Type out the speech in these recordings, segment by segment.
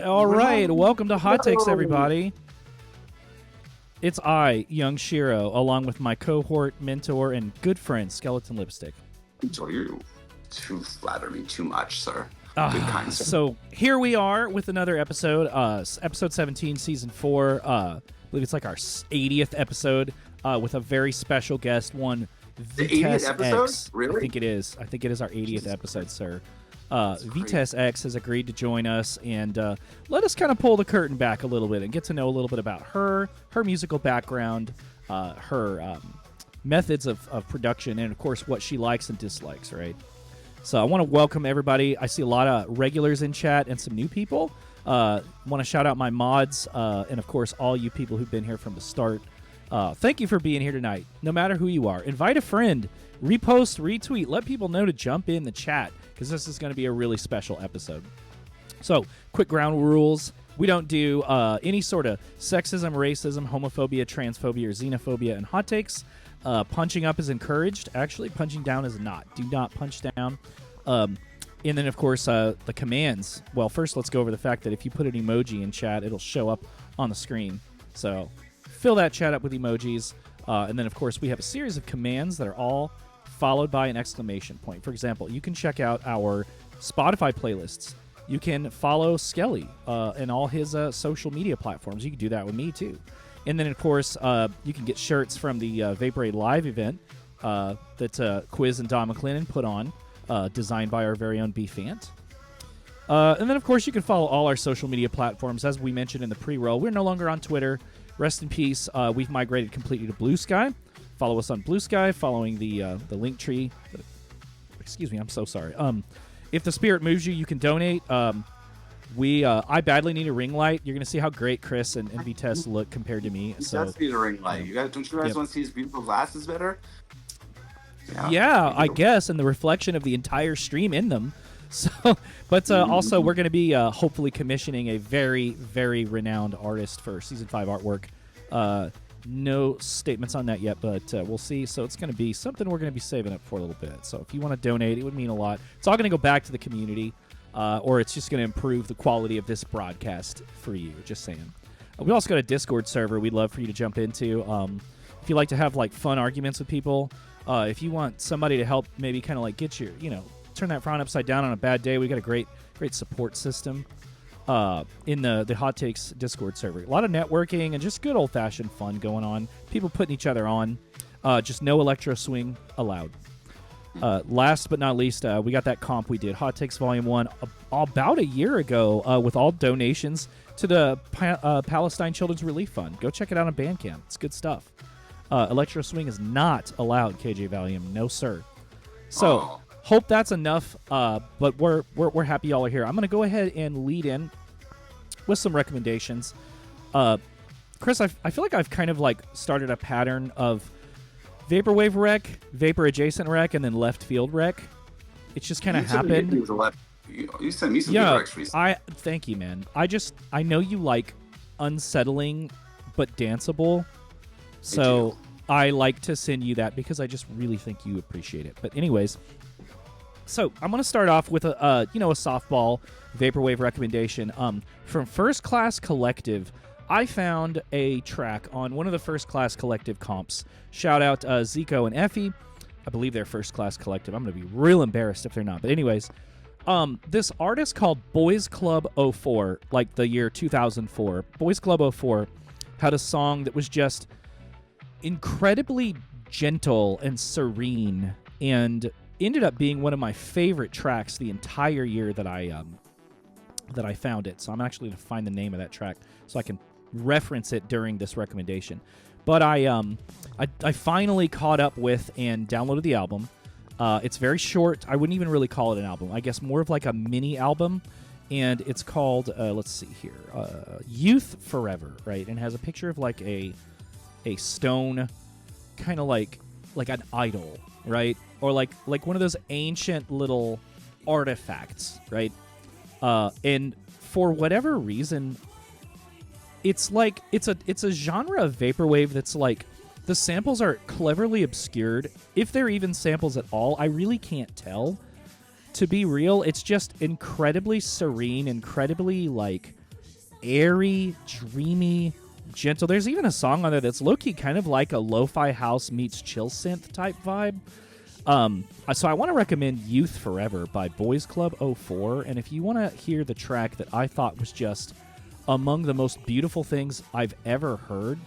All right, welcome to Hot Takes, everybody. It's I, young SHIRO, along with my cohort, mentor, and good friend, Skeleton Lipstick. You flatter me too much, sir. Good kind, sir. So here we are with another episode, episode 17, season 4. I believe it's like our 80th episode with a very special guest, one Vitesse 80th episode? X. Really? I think it is. I think it is our 80th episode, sir. Vitesse X has agreed to join us and let us kind of pull the curtain back a little bit and get to know a little bit about her musical background, her methods of production, and, of course, what she likes and dislikes, right? So I want to welcome everybody. I see a lot of regulars in chat and some new people. Want to shout out my mods and, of course, all you people who've been here from the start. Thank you for being here tonight, no matter who you are. Invite a friend, repost, retweet, let people know to jump in the chat, because this is going to be a really special episode. So, quick ground rules. We don't do any sort of sexism, racism, homophobia, transphobia, or xenophobia in hot takes. Punching up is encouraged. Actually, punching down is not. Do not punch down. And then, of course, the commands. Well, first, let's go over the fact that if you put an emoji in chat, it'll show up on the screen. So, fill that chat up with emojis. And then, of course, we have a series of commands that are all followed by an exclamation point. For example, you can check out our Spotify playlists. You can follow Skelly and all his social media platforms. You can do that with me, too. And then, of course, you can get shirts from the Vaporade Live event that Quiz and Don McClennan put on, designed by our very own B-Fant. And then, of course, you can follow all our social media platforms. As we mentioned in the pre-roll, we're no longer on Twitter. Rest in peace. We've migrated completely to Blue Sky. Follow us on Blue Sky, following the link tree. Excuse me, I'm so sorry. If the spirit moves you, you can donate. I badly need a ring light. You're going to see how great Chris and Vitesse look compared to me. He does need a ring light. Don't you guys want to see his beautiful glasses better? Yeah, I guess, and the reflection of the entire stream in them. So, but also, we're going to be hopefully commissioning a very, very renowned artist for Season 5 artwork. No statements on that yet, but we'll see. So it's going to be something we're going to be saving up for a little bit. So if you want to donate, it would mean a lot. It's all going to go back to the community, or it's just going to improve the quality of this broadcast for you. Just saying. We also got a Discord server we'd love for you to jump into. If you like to have like fun arguments with people, if you want somebody to help maybe kind of like get your, turn that frown upside down on a bad day, we got a great support system in the Hot Takes Discord server. A lot of networking and just good old-fashioned fun going on. People putting each other on. Just no electro swing allowed. Last but not least, we got that comp we did, Hot Takes Volume 1, about a year ago with all donations to the Palestine Children's Relief Fund. Go check it out on Bandcamp. It's good stuff. Electro swing is not allowed, KJ Valium. No, sir. So... Hope that's enough, but we're happy y'all are here. I'm going to go ahead and lead in with some recommendations. Chris, I feel like I've kind of like started a pattern of vaporwave rec, vapor adjacent rec, and then left field rec. It's just kind of happened. You sent me some good recs recently. Thank you, man. I know you like unsettling but danceable, so I like to send you that because I just really think you appreciate it. But anyways. So I'm going to start off with a softball vaporwave recommendation. From First Class Collective, I found a track on one of the First Class Collective comps. Shout out Zico and Effie. I believe they're First Class Collective. I'm going to be real embarrassed if they're not. But anyways, this artist called Boys Club 04, like the year 2004. Boys Club 04 had a song that was just incredibly gentle and serene and ended up being one of my favorite tracks the entire year that I found it. So I'm actually going to find the name of that track so I can reference it during this recommendation. But I finally caught up with and downloaded the album. It's very short. I wouldn't even really call it an album. I guess more of like a mini album. And it's called, let's see here, Youth Forever, right? And has a picture of like a stone, kind of like an idol, right? Or like one of those ancient little artifacts, right? And for whatever reason, it's like it's a genre of vaporwave that's like the samples are cleverly obscured. If they're even samples at all, I really can't tell. To be real, it's just incredibly serene, incredibly like airy, dreamy, gentle. There's even a song on there that's low-key kind of like a lo-fi house meets chill synth type vibe. So I want to recommend Youth Forever by Boys Club 04. And if you want to hear the track that I thought was just among the most beautiful things I've ever heard,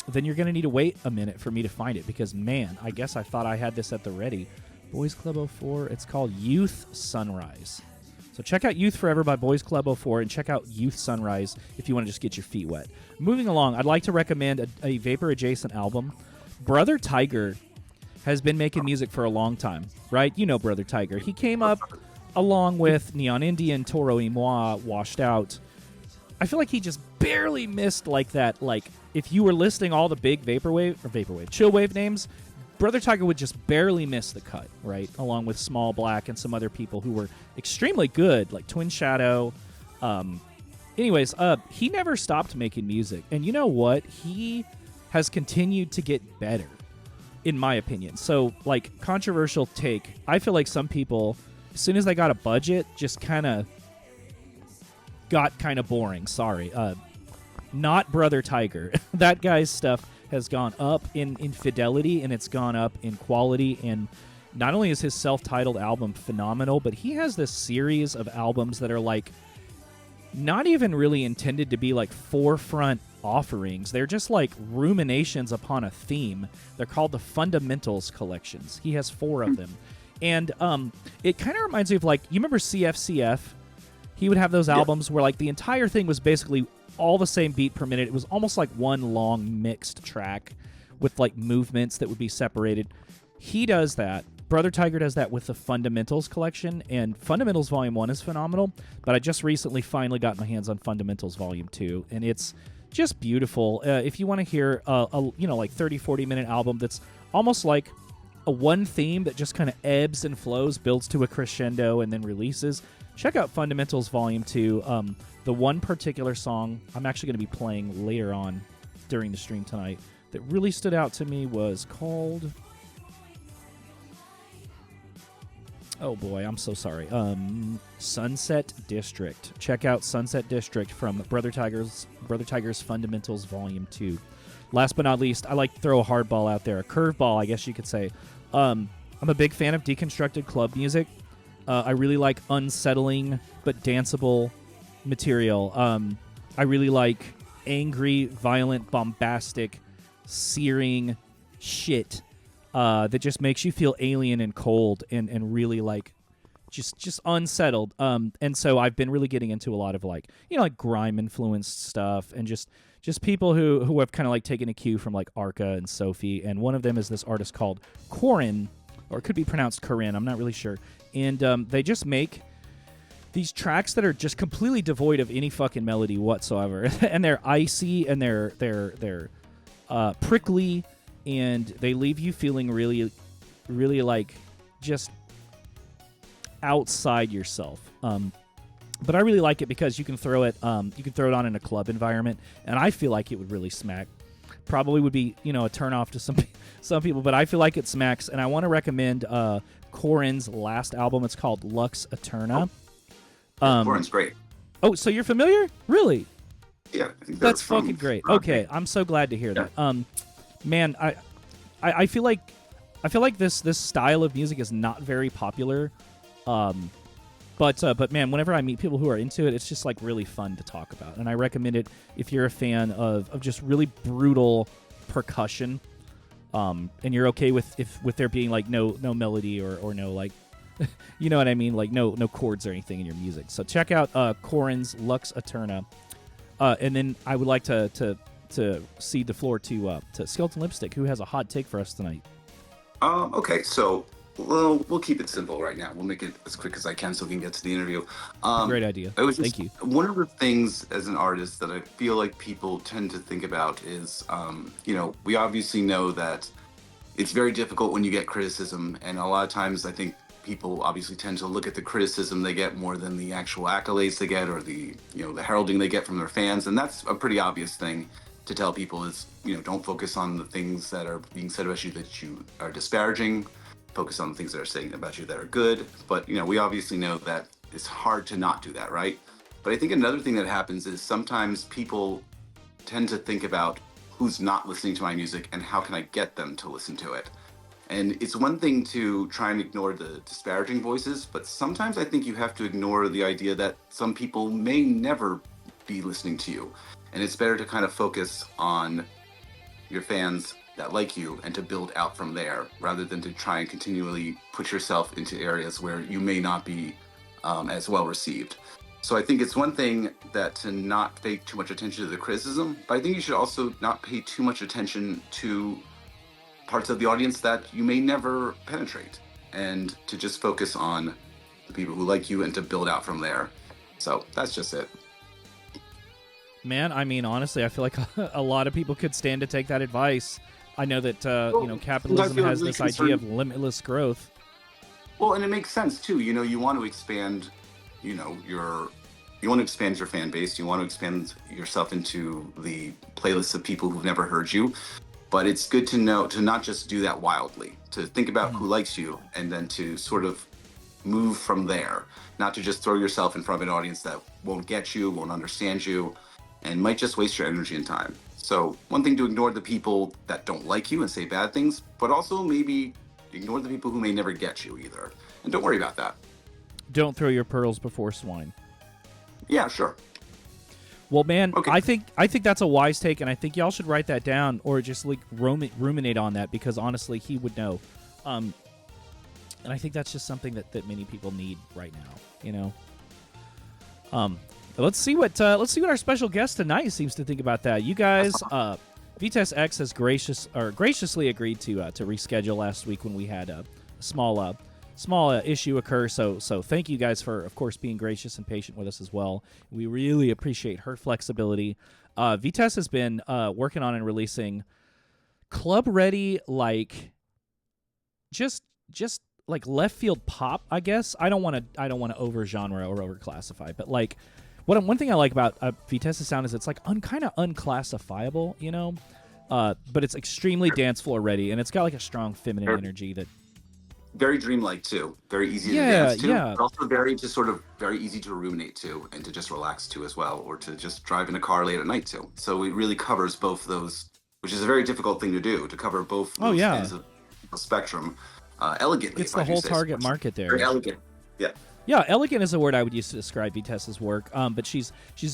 then you're going to need to wait a minute for me to find it, because, man, I guess I thought I had this at the ready. Boys Club 04, it's called Youth Sunrise. So check out Youth Forever by Boys Club 04 and check out Youth Sunrise if you want to just get your feet wet. Moving along, I'd like to recommend a Vapor-adjacent album. Brother Tiger has been making music for a long time, right? You know Brother Tiger. He came up along with Neon Indian, Toro y Moi, Washed Out. I feel like he just barely missed like that. Like, if you were listing all the big chillwave names, Brother Tiger would just barely miss the cut, right? Along with Small Black and some other people who were extremely good, like Twin Shadow. Anyways, he never stopped making music. And you know what? He has continued to get better, in my opinion. So, like, controversial take. I feel like some people, as soon as they got a budget, just kind of got kind of boring. Sorry. Not Brother Tiger. That guy's stuff has gone up in fidelity, and it's gone up in quality. And not only is his self-titled album phenomenal, but he has this series of albums that are like not even really intended to be like forefront offerings. They're just like ruminations upon a theme. They're called the Fundamentals collections. He has 4 of them. And it kind of reminds me of, like, you remember CFCF? He would have those albums where, like, the entire thing was basically all the same beat per minute. It was almost like one long mixed track with, like, movements that would be separated. He does that. Brother Tiger does that with the Fundamentals collection, and Fundamentals Volume 1 is phenomenal, but I just recently finally got my hands on Fundamentals Volume 2, and it's just beautiful. If you want to hear like 30-40 minute album that's almost like a one theme that just kind of ebbs and flows, builds to a crescendo, and then releases, check out Fundamentals Volume 2. The one particular song I'm actually going to be playing later on during the stream tonight that really stood out to me was called... Oh boy, I'm so sorry. Sunset District. Check out Sunset District from Brother Tiger's Fundamentals Volume 2. Last but not least, I like to throw a hardball out there, a curveball, I guess you could say. I'm a big fan of deconstructed club music. I really like unsettling but danceable material. I really like angry, violent, bombastic, searing shit that just makes you feel alien and cold and really like just unsettled. And so I've been really getting into a lot of like grime influenced stuff and just people who have kind of like taken a cue from like Arca and Sophie. And one of them is this artist called Corin, or it could be pronounced Corinne, I'm not really sure. And they just make these tracks that are just completely devoid of any fucking melody whatsoever. And they're icy and they're prickly, and they leave you feeling really, really like just outside yourself. But I really like it because you can throw it on in a club environment, and I feel like it would really smack. Probably would be a turn off to some people, but I feel like it smacks. And I want to recommend Corin's last album. It's called Lux Eterna. Corin's great. Oh, so you're familiar? Really? Yeah, I think that's fucking great. Okay, I'm so glad to hear that. Man, I feel like this style of music is not very popular. But man, whenever I meet people who are into it, it's just like really fun to talk about. And I recommend it if you're a fan of just really brutal percussion. And you're okay with there being like no melody or no like you know what I mean, like no chords or anything in your music. So check out Corin's Lux Eterna. And then I would like to cede the floor to Skeleton Lipstick, who has a hot take for us tonight. Okay, so we'll keep it simple right now. We'll make it as quick as I can so we can get to the interview. Great idea. Thank you. One of the things as an artist that I feel like people tend to think about is, we obviously know that it's very difficult when you get criticism, and a lot of times I think people obviously tend to look at the criticism they get more than the actual accolades they get or the heralding they get from their fans, and that's a pretty obvious thing to tell people is, don't focus on the things that are being said about you that you are disparaging. Focus on the things that are saying about you that are good. But, we obviously know that it's hard to not do that, right? But I think another thing that happens is sometimes people tend to think about who's not listening to my music and how can I get them to listen to it. And it's one thing to try and ignore the disparaging voices, but sometimes I think you have to ignore the idea that some people may never be listening to you. And it's better to kind of focus on your fans that like you and to build out from there rather than to try and continually put yourself into areas where you may not be as well received. So I think it's one thing that to not pay too much attention to the criticism, but I think you should also not pay too much attention to parts of the audience that you may never penetrate, and to just focus on the people who like you and to build out from there. So that's just it. Man, I mean, honestly, I feel like a lot of people could stand to take that advice. I know that capitalism has this idea of limitless growth. Well, and it makes sense too. You want to expand, you want to expand your fan base. You want to expand yourself into the playlists of people who've never heard you. But it's good to know to not just do that wildly, to think about who likes you and then to sort of move from there, not to just throw yourself in front of an audience that won't get you, won't understand you, and might just waste your energy and time. So one thing to ignore the people that don't like you and say bad things, but also maybe ignore the people who may never get you either. And don't worry about that. Don't throw your pearls before swine. Yeah, sure. Well, man, Okay. I think that's a wise take, and I think y'all should write that down or just like ruminate on that, because honestly, he would know. And I think that's just something that many people need right now. Let's see what our special guest tonight seems to think about that. You guys, Vitesse X has graciously agreed to reschedule last week when we had a small issue occur. So thank you guys for, of course, being gracious and patient with us as well. We really appreciate her flexibility. Vitesse has been working on and releasing club ready, like just like left field pop, I guess. I don't want to over genre or over classify, but like one thing I like about Vitesse's sound is it's like kind of unclassifiable, but it's extremely dance floor ready, and it's got like a strong feminine energy that. Very dreamlike too. Very easy to dance to. But also very easy to ruminate to and to just relax to as well, or to just drive in a car late at night to. So it really covers both those, which is a very difficult thing to do, to cover both those ends of the spectrum elegantly. It's the whole target market there. Very elegant. Yeah. Yeah, elegant is a word I would use to describe Vitesse's work. But she's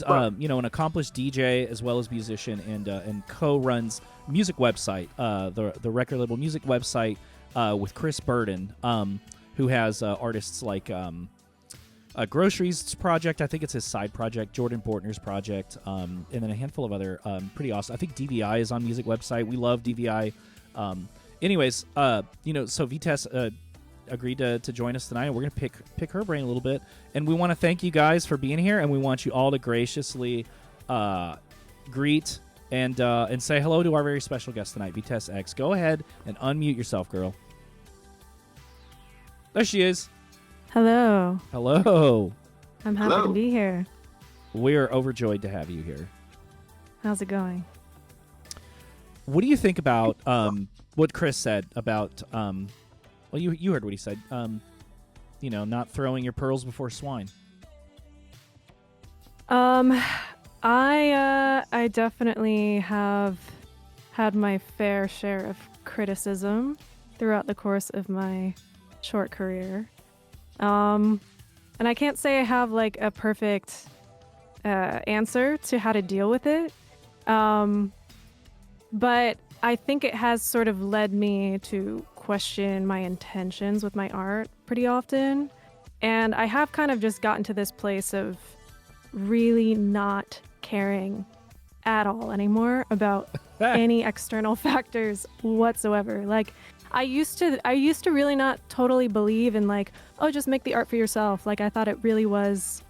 an accomplished DJ as well as musician, and co-runs music website, the record label music website. With Chris Burden, who has artists like Groceries Project, I think it's his side project, Jordan Bortner's project, and then a handful of other pretty awesome. I think DVI is on music website. We love DVI. So Vitesse agreed to join us tonight, and we're going to pick her brain a little bit. And we want to thank you guys for being here, and we want you all to graciously greet and say hello to our very special guest tonight, Vitesse X. Go ahead and unmute yourself, girl. There she is. Hello. Hello. I'm happy to be here. We're overjoyed to have you here. How's it going? What do you think about what Chris said about you heard what he said, not throwing your pearls before swine? I definitely have had my fair share of criticism throughout the course of my short career. And I can't say I have like a perfect answer to how to deal with it. But I think it has sort of led me to question my intentions with my art pretty often. And I have kind of just gotten to this place of really not caring at all anymore about any external factors whatsoever. Like I used to really not totally believe in like, oh, just make the art for yourself. Like I thought it really was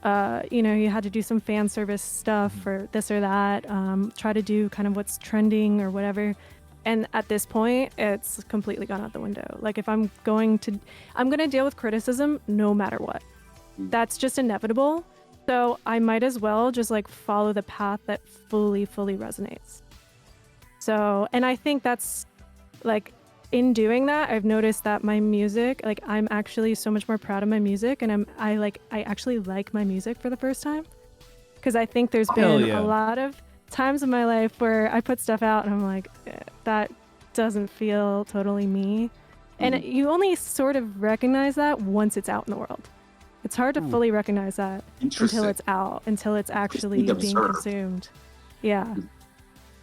you had to do some fan service stuff for this or that, try to do kind of what's trending or whatever. And at this point, it's completely gone out the window. Like if I'm going to deal with criticism no matter what. That's just inevitable. So I might as well just like follow the path that fully resonates. So, and I think that's like in doing that, I've noticed that my music, like I'm actually so much more proud of my music, and I actually like my music for the first time. Because I think there's Hell been yeah. a lot of times in my life where I put stuff out and I'm like, that doesn't feel totally me. And you only sort of recognize that once it's out in the world. It's hard to fully recognize that until it's out, until it's actually being consumed. Yeah.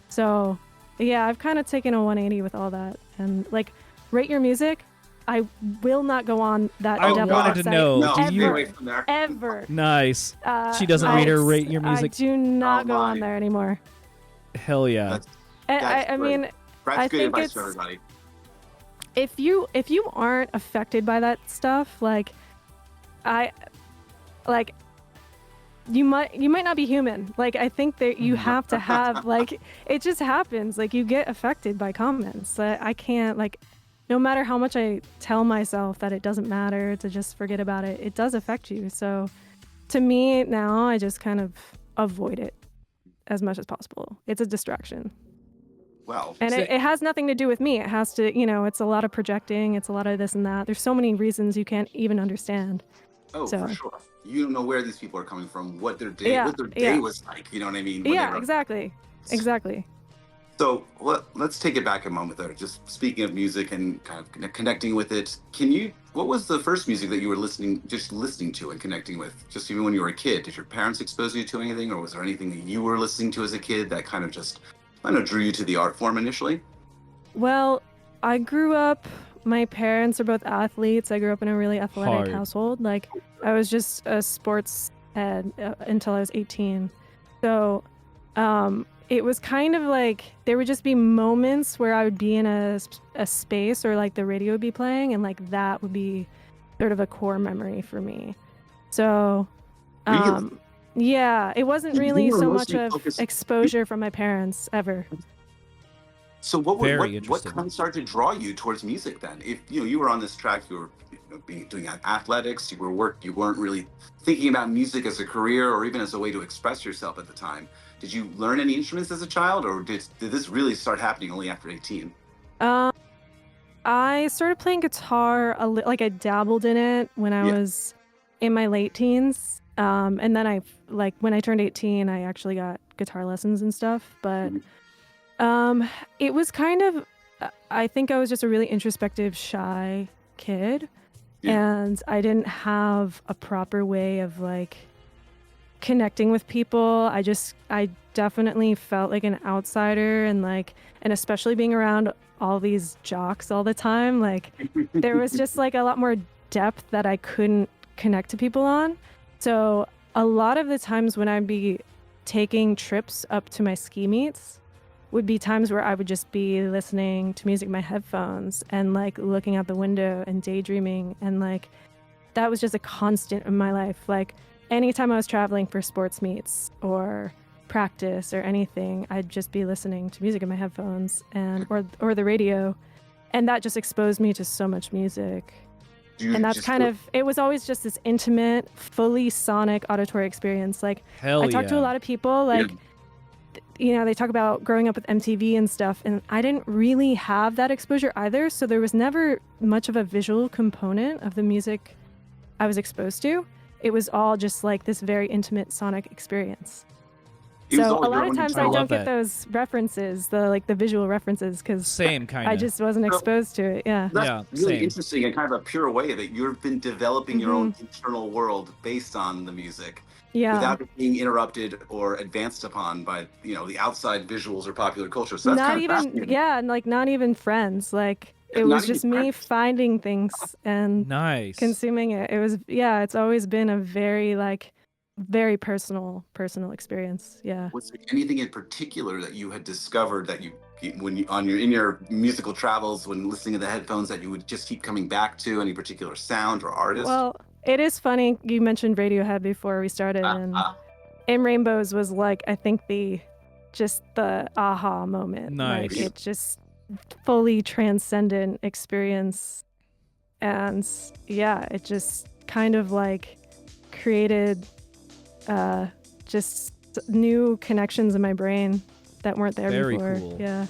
So, yeah, I've kind of taken a 180 with all that. And like, rate your music. I will not go on that I devil wanted to website know. No, do stay you? away from there. ever. Nice. She doesn't read or rate your music. I do not go on my. there anymore. Hell yeah. That's I great. mean, That's I good think advice it's for everybody. if you aren't affected by that stuff, like you might not be human. Like I think that you have to have like it just happens. Like you get affected by comments. I can't like no matter how much I tell myself that it doesn't matter to just forget about it, it does affect you. So to me now, I just kind of avoid it as much as possible. It's a distraction. Well, And it has nothing to do with me. It has to, it's a lot of projecting. It's a lot of this and that. There's so many reasons you can't even understand. for sure. You don't know where these people are coming from, what their day, was like. You know what I mean? Yeah, exactly. So let's take it back a moment there. Just speaking of music and kind of connecting with it, what was the first music that you were listening to and connecting with? Just even when you were a kid, did your parents expose you to anything, or was there anything that you were listening to as a kid that kind of drew you to the art form initially? Well, I grew up, my parents are both athletes. I grew up in a really athletic household. Like I was just a sports head until I was 18. So, it was kind of like there would just be moments where I would be in a space or like the radio would be playing and like that would be sort of a core memory for me. So Really? yeah, it wasn't really were so much mostly of focused- exposure from my parents ever. So what interesting. kind of started to draw you towards music then? If you were on this track, you were doing athletics, you weren't really thinking about music as a career or even as a way to express yourself at the time. Did you learn any instruments as a child, or did this really start happening only after 18? I started playing guitar like I dabbled in it when I was in my late teens. And then when I turned 18, I actually got guitar lessons and stuff, but it was kind of I think I was just a really introspective, shy kid, and I didn't have a proper way of like connecting with people. I definitely felt like an outsider, and especially being around all these jocks all the time, like there was just like a lot more depth that I couldn't connect to people on. So a lot of the times when I'd be taking trips up to my ski meets would be times where I would just be listening to music in my headphones and like looking out the window and daydreaming, and like that was just a constant in my life. Like anytime I was traveling for sports meets or practice or anything, I'd just be listening to music in my headphones and or the radio, and that just exposed me to so much music. And that's it was always just this intimate, fully sonic auditory experience. Like I talked to a lot of people, like they talk about growing up with MTV and stuff, and I didn't really have that exposure either, so there was never much of a visual component of the music I was exposed to. It was all just like this very intimate sonic experience. So a lot of times I don't get those references, the visual references, because I just wasn't exposed to it. Yeah. That's really interesting, and kind of a pure way that you've been developing your own internal world based on the music. Yeah. Without it being interrupted or advanced upon by the outside visuals or popular culture. So that's not kind of even fascinating. and like not even friends. Like it was just me finding things and consuming it. It was it's always been a very very personal experience. Yeah. Was there anything in particular that you had discovered that in your musical travels, when listening to the headphones, that you would just keep coming back to? Any particular sound or artist? Well, it is funny you mentioned Radiohead before we started, and In Rainbows was I think the aha moment. Nice. Like it just fully transcendent experience, and it just kind of created just new connections in my brain that weren't there Very before. cool. Yeah.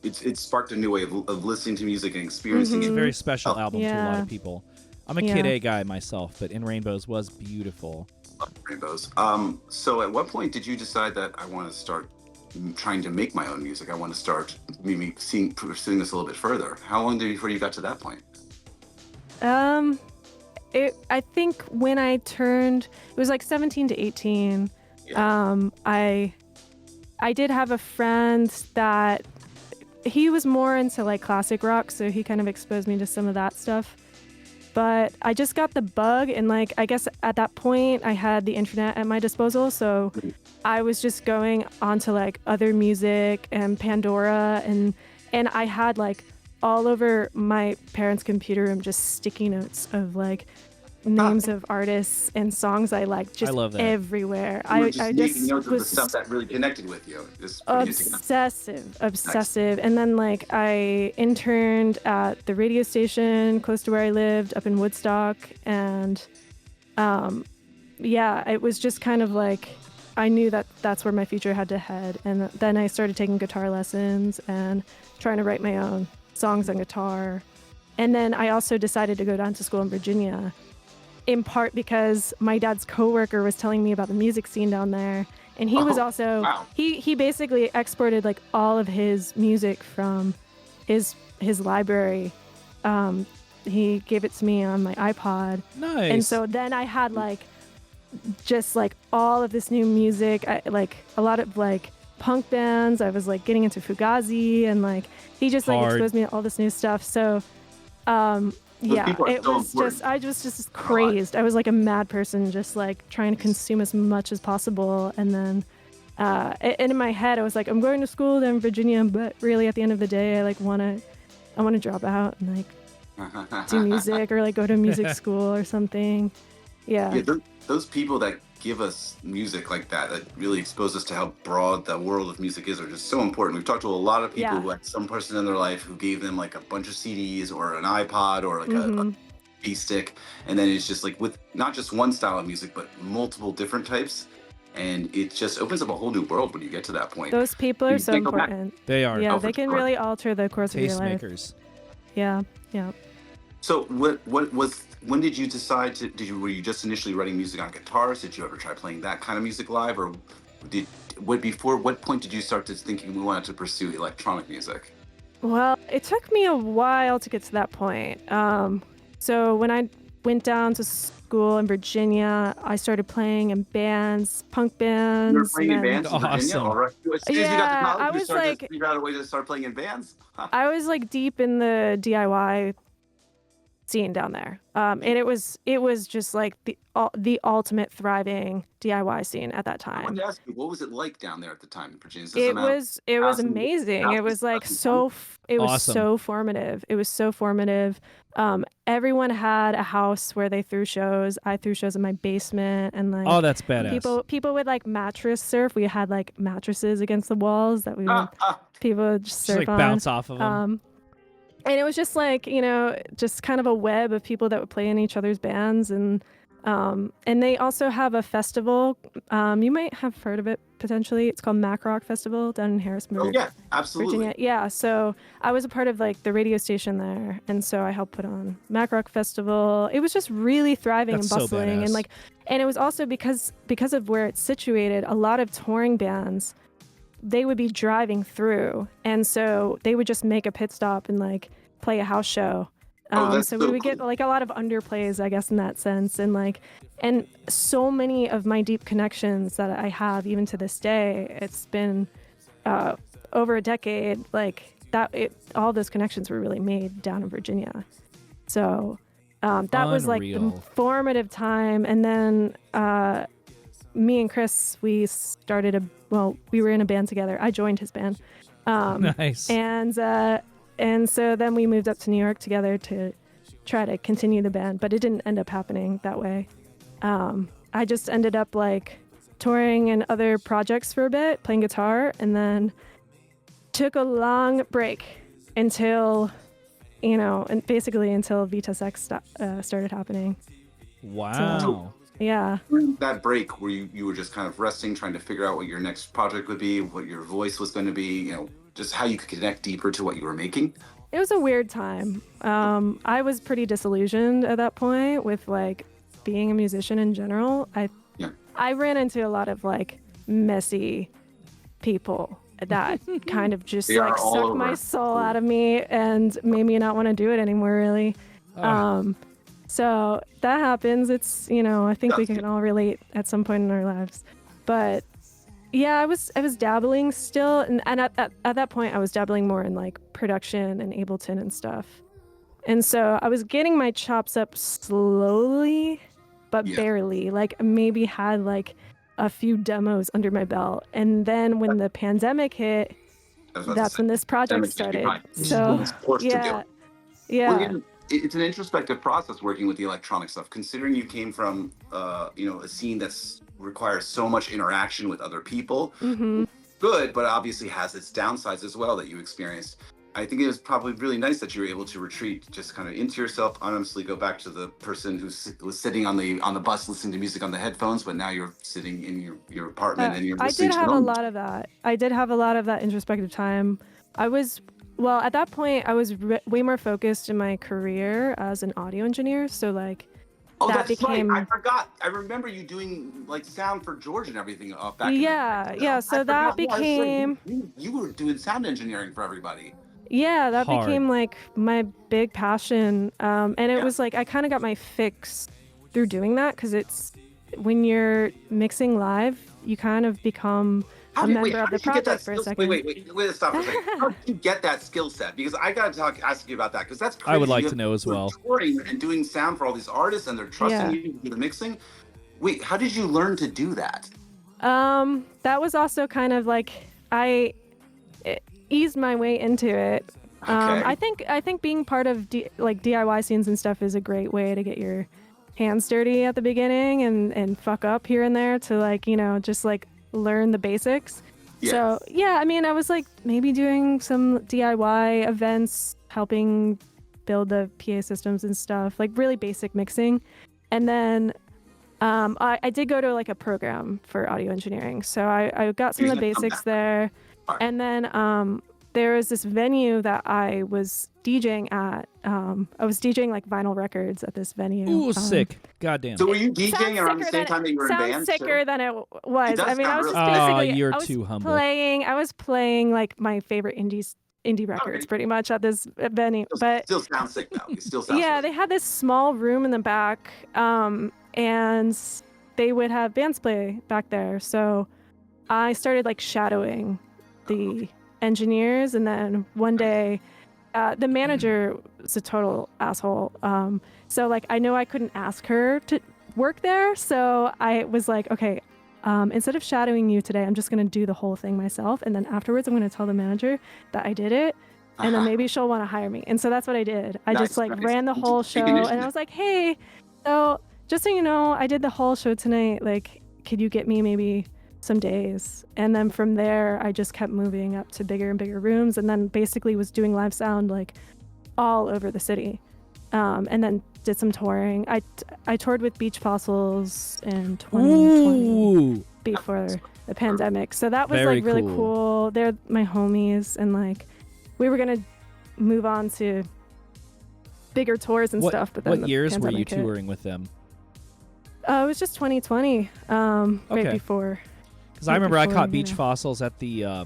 it sparked a new way of listening to music and experiencing It's a it. very special album to a lot Yeah. of people. I'm a Kid A guy myself, but In Rainbows was beautiful. Rainbows. So at what point did you decide that I want to start trying to make my own music? I want to start maybe pursuing this a little bit further. How long before you got to that point? I think when I turned, it was like 17 to 18. Yeah. I did have a friend that he was more into like classic rock, so he kind of exposed me to some of that stuff. But I just got the bug, and like I guess at that point I had the internet at my disposal, so I was just going onto like other music and Pandora, and I had like all over my parents' computer room just sticky notes of like names of artists and songs I like just I love that. everywhere. You were just I making just notes of the was stuff that really connected with you. Just putting it together. obsessive. And then like I interned at the radio station close to where I lived up in Woodstock, and it was just kind of like I knew that that's where my future had to head. And then I started taking guitar lessons and trying to write my own songs on guitar. And then I also decided to go down to school in Virginia, in part because my dad's coworker was telling me about the music scene down there. And he was also, wow. he basically exported like all of his music from his library. He gave it to me on my iPod. Nice. And so then I had like, just like all of this new music, like a lot of like punk bands. I was like getting into Fugazi, and like he just like exposed me to all this new stuff. So it was just I was just crazed. I was like a mad person, just like trying to consume as much as possible. And then and in my head I was like, I'm going to school there in Virginia, but really at the end of the day I want to drop out and like do music or like go to music school or something. Yeah, those people that give us music like that really expose us to how broad the world of music is, are just so important. We've talked to a lot of people who had some person in their life who gave them like a bunch of CDs or an iPod or like a B stick, and then it's just like with not just one style of music but multiple different types, and it just opens up a whole new world when you get to that point. Those people are so important. They are. Yeah, they can really alter the course of your life. Tastemakers. Yeah. So when did you decide were you just initially writing music on guitars? Did you ever try playing that kind of music live, or what point did you start to thinking we wanted to pursue electronic music? Well, it took me a while to get to that point. So when I went down to school in Virginia, I started playing in bands, punk bands. You were playing in bands in Virginia? Awesome. All right. As soon as you got to college, I you was started like, to figure out a way to start playing in bands? I was like deep in the DIY scene down there, and it was just like the ultimate thriving DIY scene at that I time. wanted to ask you, what was it like down there at the time in Virginia? It was amazing. It was like so formative. It was so formative. Everyone had a house where they threw shows. I threw shows in my basement, and like That's badass. people would like mattress surf. We had like mattresses against the walls that we would people would just surf like on. bounce off of them. And it was just like, just kind of a web of people that would play in each other's bands. And they also have a festival. You might have heard of it potentially. It's called Mac Rock Festival down in Harrisburg. Oh, yeah, absolutely. Virginia. Yeah, so I was a part of like the radio station there. And so I helped put on Mac Rock Festival. It was just really thriving That's and so bustling. badass. And it was also because of where it's situated, a lot of touring bands, they would be driving through, and so they would just make a pit stop and like play a house show. So we would get like a lot of underplays, I guess, in that sense, and so many of my deep connections that I have even to this day. It's been over a decade, like that. All those connections were really made down in Virginia. So that was like the formative time, and then me and Chris, we were in a band together. I joined his band. Nice. And so then we moved up to New York together to try to continue the band, but it didn't end up happening that way. I just ended up like touring in other projects for a bit, playing guitar, and then took a long break until, and basically until Vitesse X started happening. Wow. So, yeah. During that break where you were just kind of resting, trying to figure out what your next project would be, what your voice was going to be, just how you could connect deeper to what you were making? It was a weird time. I was pretty disillusioned at that point with like being a musician in general. I ran into a lot of like messy people that kind of just like sucked my soul out of me and made me not want to do it anymore, really. So that happens. It's, I think we can all relate at some point in our lives. But yeah, I was dabbling still, and at that point I was dabbling more in like production and Ableton and stuff. And so I was getting my chops up slowly, but barely. Like maybe had like a few demos under my belt. And then when the pandemic hit, that's when this project started. So yeah. It's an introspective process working with the electronic stuff, considering you came from a scene that's requires so much interaction with other people. Good, but obviously has its downsides as well that you experienced. I think it was probably really nice that you were able to retreat just kind of into yourself, honestly go back to the person who was sitting on the bus listening to music on the headphones, but now you're sitting in your apartment and you're listening to I did have a lot of that. I did have a lot of that introspective time. At that point, I was way more focused in my career as an audio engineer. So like, that's right. I forgot. I remember you doing like sound for George and everything back. Yeah. So that became. You were doing sound engineering for everybody. Yeah, that became like my big passion. And it was like I kind of got my fix through doing that, because it's when you're mixing live, you kind of become a member of the project for a second. Wait, stop for a second. How did you get that skill set? Because I got to ask you about that, because that's crazy. I would like to know as well. Touring and doing sound for all these artists, and they're trusting you to do the mixing. Wait, how did you learn to do that? That was also kind of like I eased my way into it. Okay. I think being part of DIY scenes and stuff is a great way to get your hands dirty at the beginning and fuck up here and there to just like learn the basics. So I mean, I was like maybe doing some DIY events, helping build the PA systems and stuff, like really basic mixing. And then I did go to like a program for audio engineering, so I got some of the basics there. And then there was this venue that I was DJing at. I was DJing like vinyl records at this venue. Ooh, sick. Goddamn. So were you DJing around the same time that you were in band? Sounds sicker than it was. I mean, I was just basically... I was playing like my favorite indie records pretty much at this venue. But still sounds sick though. It still sounds sick. They had this small room in the back, and they would have bands play back there. So I started like shadowing the engineers, and then one day the manager was a total asshole, so like I know I couldn't ask her to work there, so I was like, okay, instead of shadowing you today, I'm just gonna do the whole thing myself, and then afterwards I'm gonna tell the manager that I did it, and then maybe she'll want to hire me. And so that's what I did. I just like ran the whole show, and I was like, hey, so just so you know, I did the whole show tonight, like could you get me maybe some days? And then from there I just kept moving up to bigger and bigger rooms, and then basically was doing live sound like all over the city, and then did some touring. I toured with Beach Fossils in 2020 before the pandemic, so that was like really cool. They're my homies, and like we were gonna move on to bigger tours and stuff, but then what years were you hit. touring with them? It was just 2020, right before. Because I remember I caught Beach Fossils at the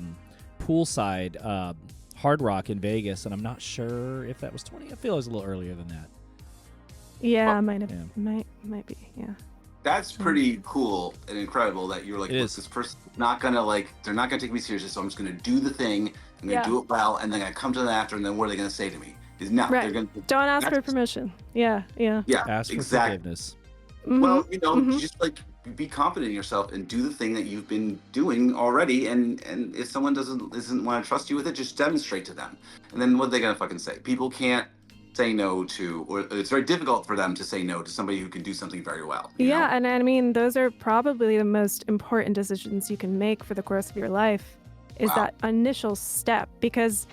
poolside Hard Rock in Vegas, and I'm not sure if that was 20. I feel it was a little earlier than that. Yeah, might be. Yeah. That's pretty cool and incredible that you're like, look, this person's not gonna they're not gonna take me seriously, so I'm just gonna do the thing. I'm gonna do it well, and then I come to them after, and then what are they gonna say to me? Is not they're gonna don't ask for permission. Yeah. Ask for forgiveness. Mm-hmm. Well, just like be confident in yourself and do the thing that you've been doing already. And if someone doesn't want to trust you with it, just demonstrate to them. And then what are they gonna fucking say? People can't say no to, or it's very difficult for them to say no to somebody who can do something very well. You know? And I mean, those are probably the most important decisions you can make for the course of your life. Is that initial step, because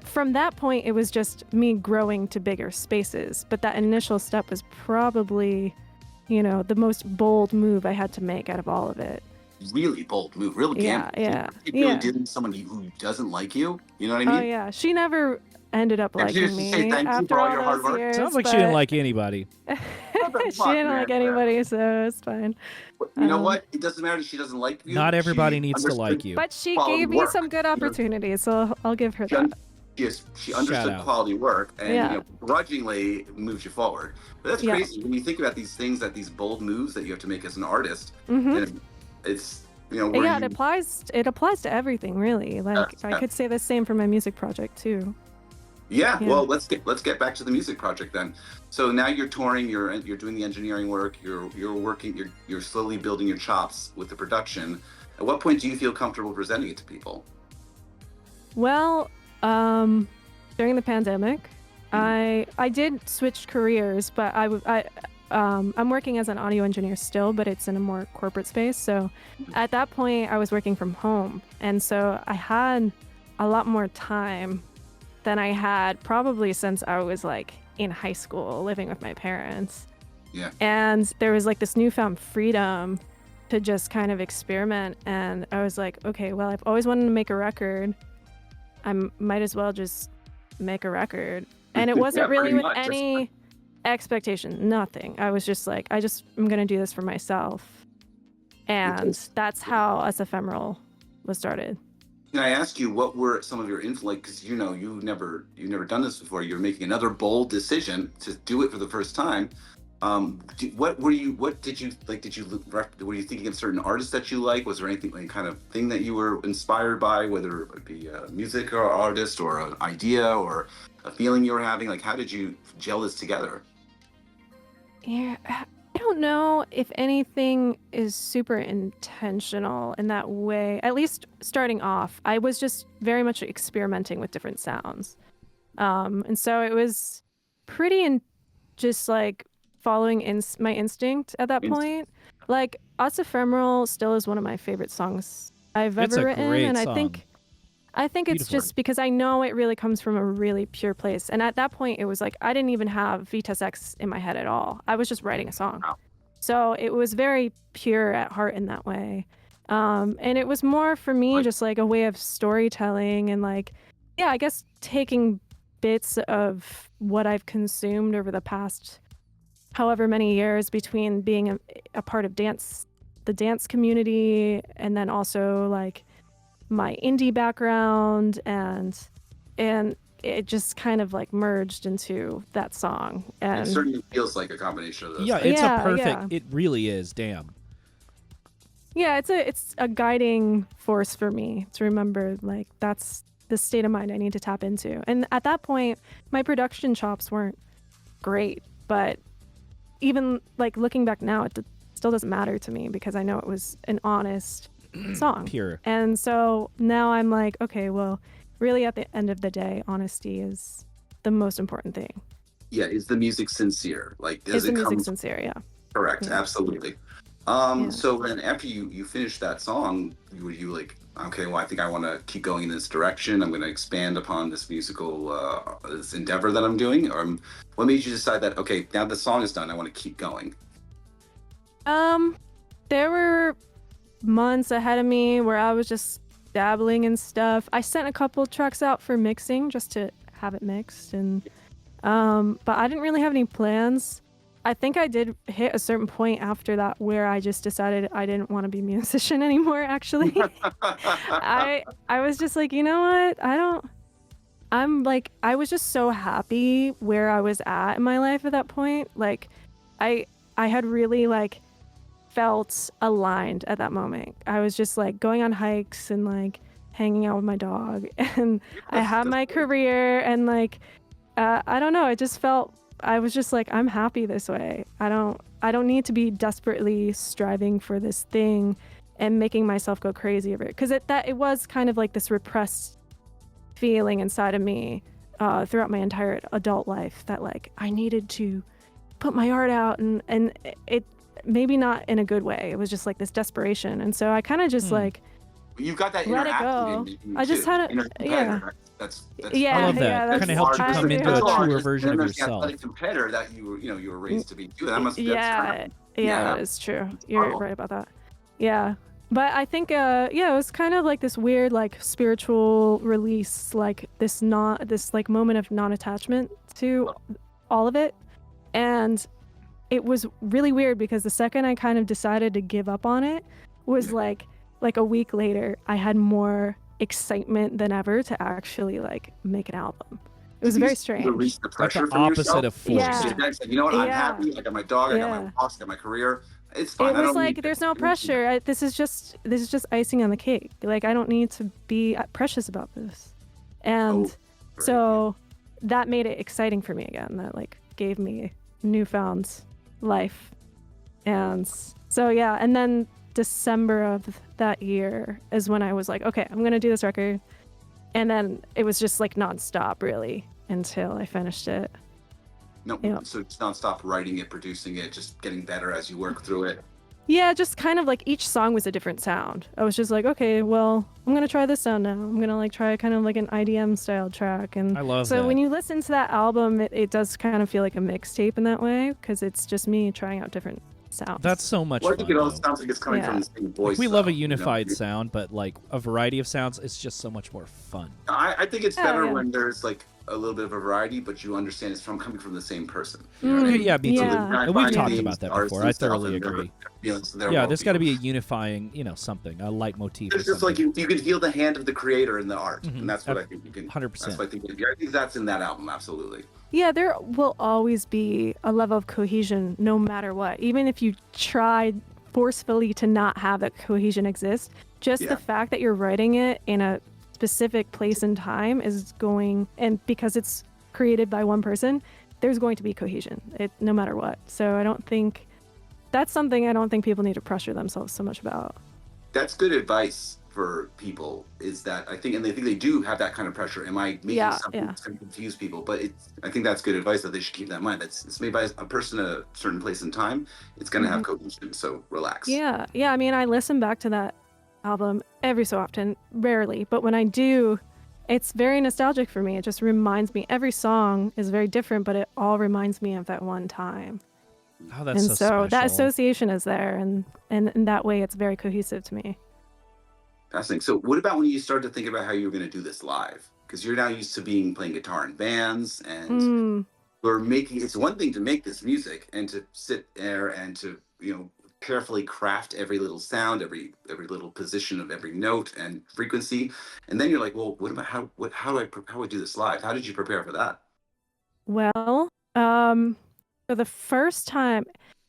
from that point it was just me growing to bigger spaces, but that initial step was probably the most bold move I had to make out of all of it. really bold move, real Yeah, gamble. yeah, You're really yeah. dealing with someone who doesn't like you. You know what I Oh mean? yeah, she never ended up And she liking used to say me thank you after for all all your hard those work. years. Sounds like she didn't like anybody. What the She fuck, didn't man? like anybody, so it's fine. You know Um, what? It doesn't matter if she doesn't like you. Not everybody She needs to like understood you. But she quality gave me work. some good You know? opportunities, so I'll give her She, that. un- she understood out. quality work and Yeah. grudgingly moves you forward. But that's Yeah. crazy when you think about these things, that these bold moves that you have to make as an artist. hmm And it's where Yeah, you, it applies to everything really. Like Yeah. I could say the same for my music project too. Yeah, Yeah. well, let's get back to the music project then. So now you're touring, you're doing the engineering work, you're working, you're slowly building your chops with the production. At what point do you feel comfortable presenting it to people? Well, during the pandemic, I did switch careers, but I'm working as an audio engineer still, but it's in a more corporate space. So at that point, I was working from home, and so I had a lot more time than I had probably since I was like in high school living with my parents. Yeah. And there was like this newfound freedom to just kind of experiment. And I was like, okay, well, I've always wanted to make a record. I might as well just make a record. And it wasn't Yeah, really pretty with much. any expectation, nothing. I was just like, I'm going to do this for myself. And that's how Us Ephemeral was started. Can I ask you what were some of your influence? Because you've never done this before. You're making another bold decision to do it for the first time. What did you like? Were you thinking of certain artists that you like? Was there anything, like, kind of thing that you were inspired by, whether it be a music or artist or an idea or a feeling you were having? Like, how did you gel this together? Yeah, I don't know if anything is super intentional in that way. At least starting off, I was just very much experimenting with different sounds. And so it was just like following my instinct at that point. Like Us Ephemeral still is one of my favorite songs I've It's ever a written. great And song. I think it's Beautiful. just because I know it really comes from a really pure place. And at that point, it was like I didn't even have Vitesse X in my head at all. I was just writing a song. Wow. So it was very pure at heart in that way. And it was more for me just like a way of storytelling and like, yeah, I guess taking bits of what I've consumed over the past however many years between being a part of the dance community, and then also like my indie background, and it just kind of like merged into that song. And It certainly feels like a combination of those. Yeah, things. it's Yeah, a perfect. yeah. It really is. Damn. yeah, it's a guiding force for me to remember like that's the state of mind I need to tap into. And at that point, my production chops weren't great, but even like looking back now, it still doesn't matter to me because I know it was an honest song. Pure. And so now I'm like, okay, well, really at the end of the day, honesty is the most important thing. Yeah, is the music sincere? Like, does Is the it music come sincere? Yeah. correct? Yeah. Absolutely. Yeah. So then after you finished that song, were you like, okay, well, I think I want to keep going in this direction. I'm going to expand upon this musical this endeavor that I'm doing. Or what made you decide that, okay, now the song is done, I want to keep going? There were months ahead of me where I was just dabbling in stuff. I sent a couple tracks out for mixing just to have it mixed, and but I didn't really have any plans. I think I did hit a certain point after that where I just decided I didn't want to be a musician anymore, actually. I was just like, you know what? I was just so happy where I was at in my life at that point. Like I had really like felt aligned at that moment. I was just like going on hikes and like hanging out with my dog, and I had my career, and like I don't know, it just felt, I was just like, I'm happy this way. I don't need to be desperately striving for this thing and making myself go crazy over it, because it was kind of like this repressed feeling inside of me throughout my entire adult life that like I needed to put my art out, and it maybe not in a good way. It was just like this desperation, and so I kind of just like You've got that let inner it go. athlete in you, I just too. had Inner a yeah. competitor. That's Yeah, I love that. yeah, Kind of helped you I come do into a have that. truer version and of there's the yourself. athletic competitor that you were raised to be too. That must be Yeah, Yeah. it's true. You're right about that. Yeah. But I think yeah, it was kind of like this weird like spiritual release, like this like moment of non-attachment to all of it. And it was really weird because the second I kind of decided to give up on it was like a week later I had more excitement than ever to actually like make an album. It was very strange. Release the pressure Like the from opposite yourself. of force. Yeah. Like, you know what? I'm Yeah. happy. I got my dog. I got my boss. I got my career. It's fine. It was like there's no pressure. This is just icing on the cake. Like I don't need to be precious about this, and so that made it exciting for me again. That like gave me newfound life, and so yeah. And then December of that year is when I was like, okay, I'm gonna do this record, and then it was just like nonstop really until I finished it. No, so it's nonstop writing it, producing it, just getting better as you work through it. Yeah, just kind of like each song was a different sound. I was just like, okay, well, I'm gonna try this sound now. I'm gonna like try kind of like an IDM style track, and I love so that. when you listen to that album, it does kind of feel like a mixtape in that way because it's just me trying out different sounds. That's so much Well, I fun. think it all though. sounds like it's coming from the same voice. We love a though, unified you know? sound, but like a variety of sounds, it's just so much more fun. I think it's better yeah. when there's like a little bit of a variety, but you understand it's coming from the same person. You know what I mean? Yeah, me too. Yeah. And we've Finding talked names, about that artists before. I and stuff, thoroughly and their agree. feelings, their Yeah, there's got to be a worldview. unifying, something, a leitmotif. It's just like you can feel the hand of the creator in the art, Mhm. and that's what I think you can. 100%. That's what I think that's in that album, absolutely. Yeah, there will always be a level of cohesion no matter what. Even if you try forcefully to not have that cohesion exist, just the fact that you're writing it in a specific place and time is going, and because it's created by one person, there's going to be cohesion, no matter what. So I don't think that's something I don't think people need to pressure themselves so much about. That's good advice for people. Is that I think, and they think they do have that kind of pressure. Am I making something that's going to confuse people? But I think that's good advice that they should keep that in mind. It's made by a person at a certain place and time. It's going to have cohesion. So relax. Yeah. I mean, I listen back to that album every so often, rarely, but when I do, it's very nostalgic for me. It just reminds me. Every song is very different, but it all reminds me of that one time. Oh, that's and so so special. that association is there, and in that way, it's very cohesive to me. Fascinating. So what about when you started to think about how you were going to do this live? Because you're now used to playing guitar in bands, and it's one thing to make this music and to sit there and to carefully craft every little sound, every little position of every note and frequency, and then you're like, well, what about how do I do this live? How did you prepare for that? Well, for the first time,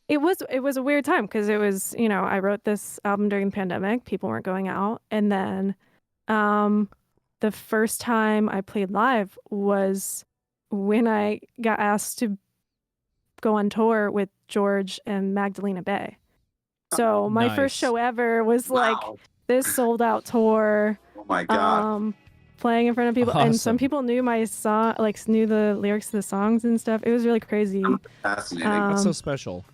it was a weird time because it was, I wrote this album during the pandemic. People weren't going out, and then the first time I played live was when I got asked to go on tour with George and Magdalena Bay. So my first show ever was like this sold out tour. Oh my God. Playing in front of people. Awesome. And some people knew my song, like knew the lyrics to the songs and stuff. It was really crazy. Fascinating. That's so special.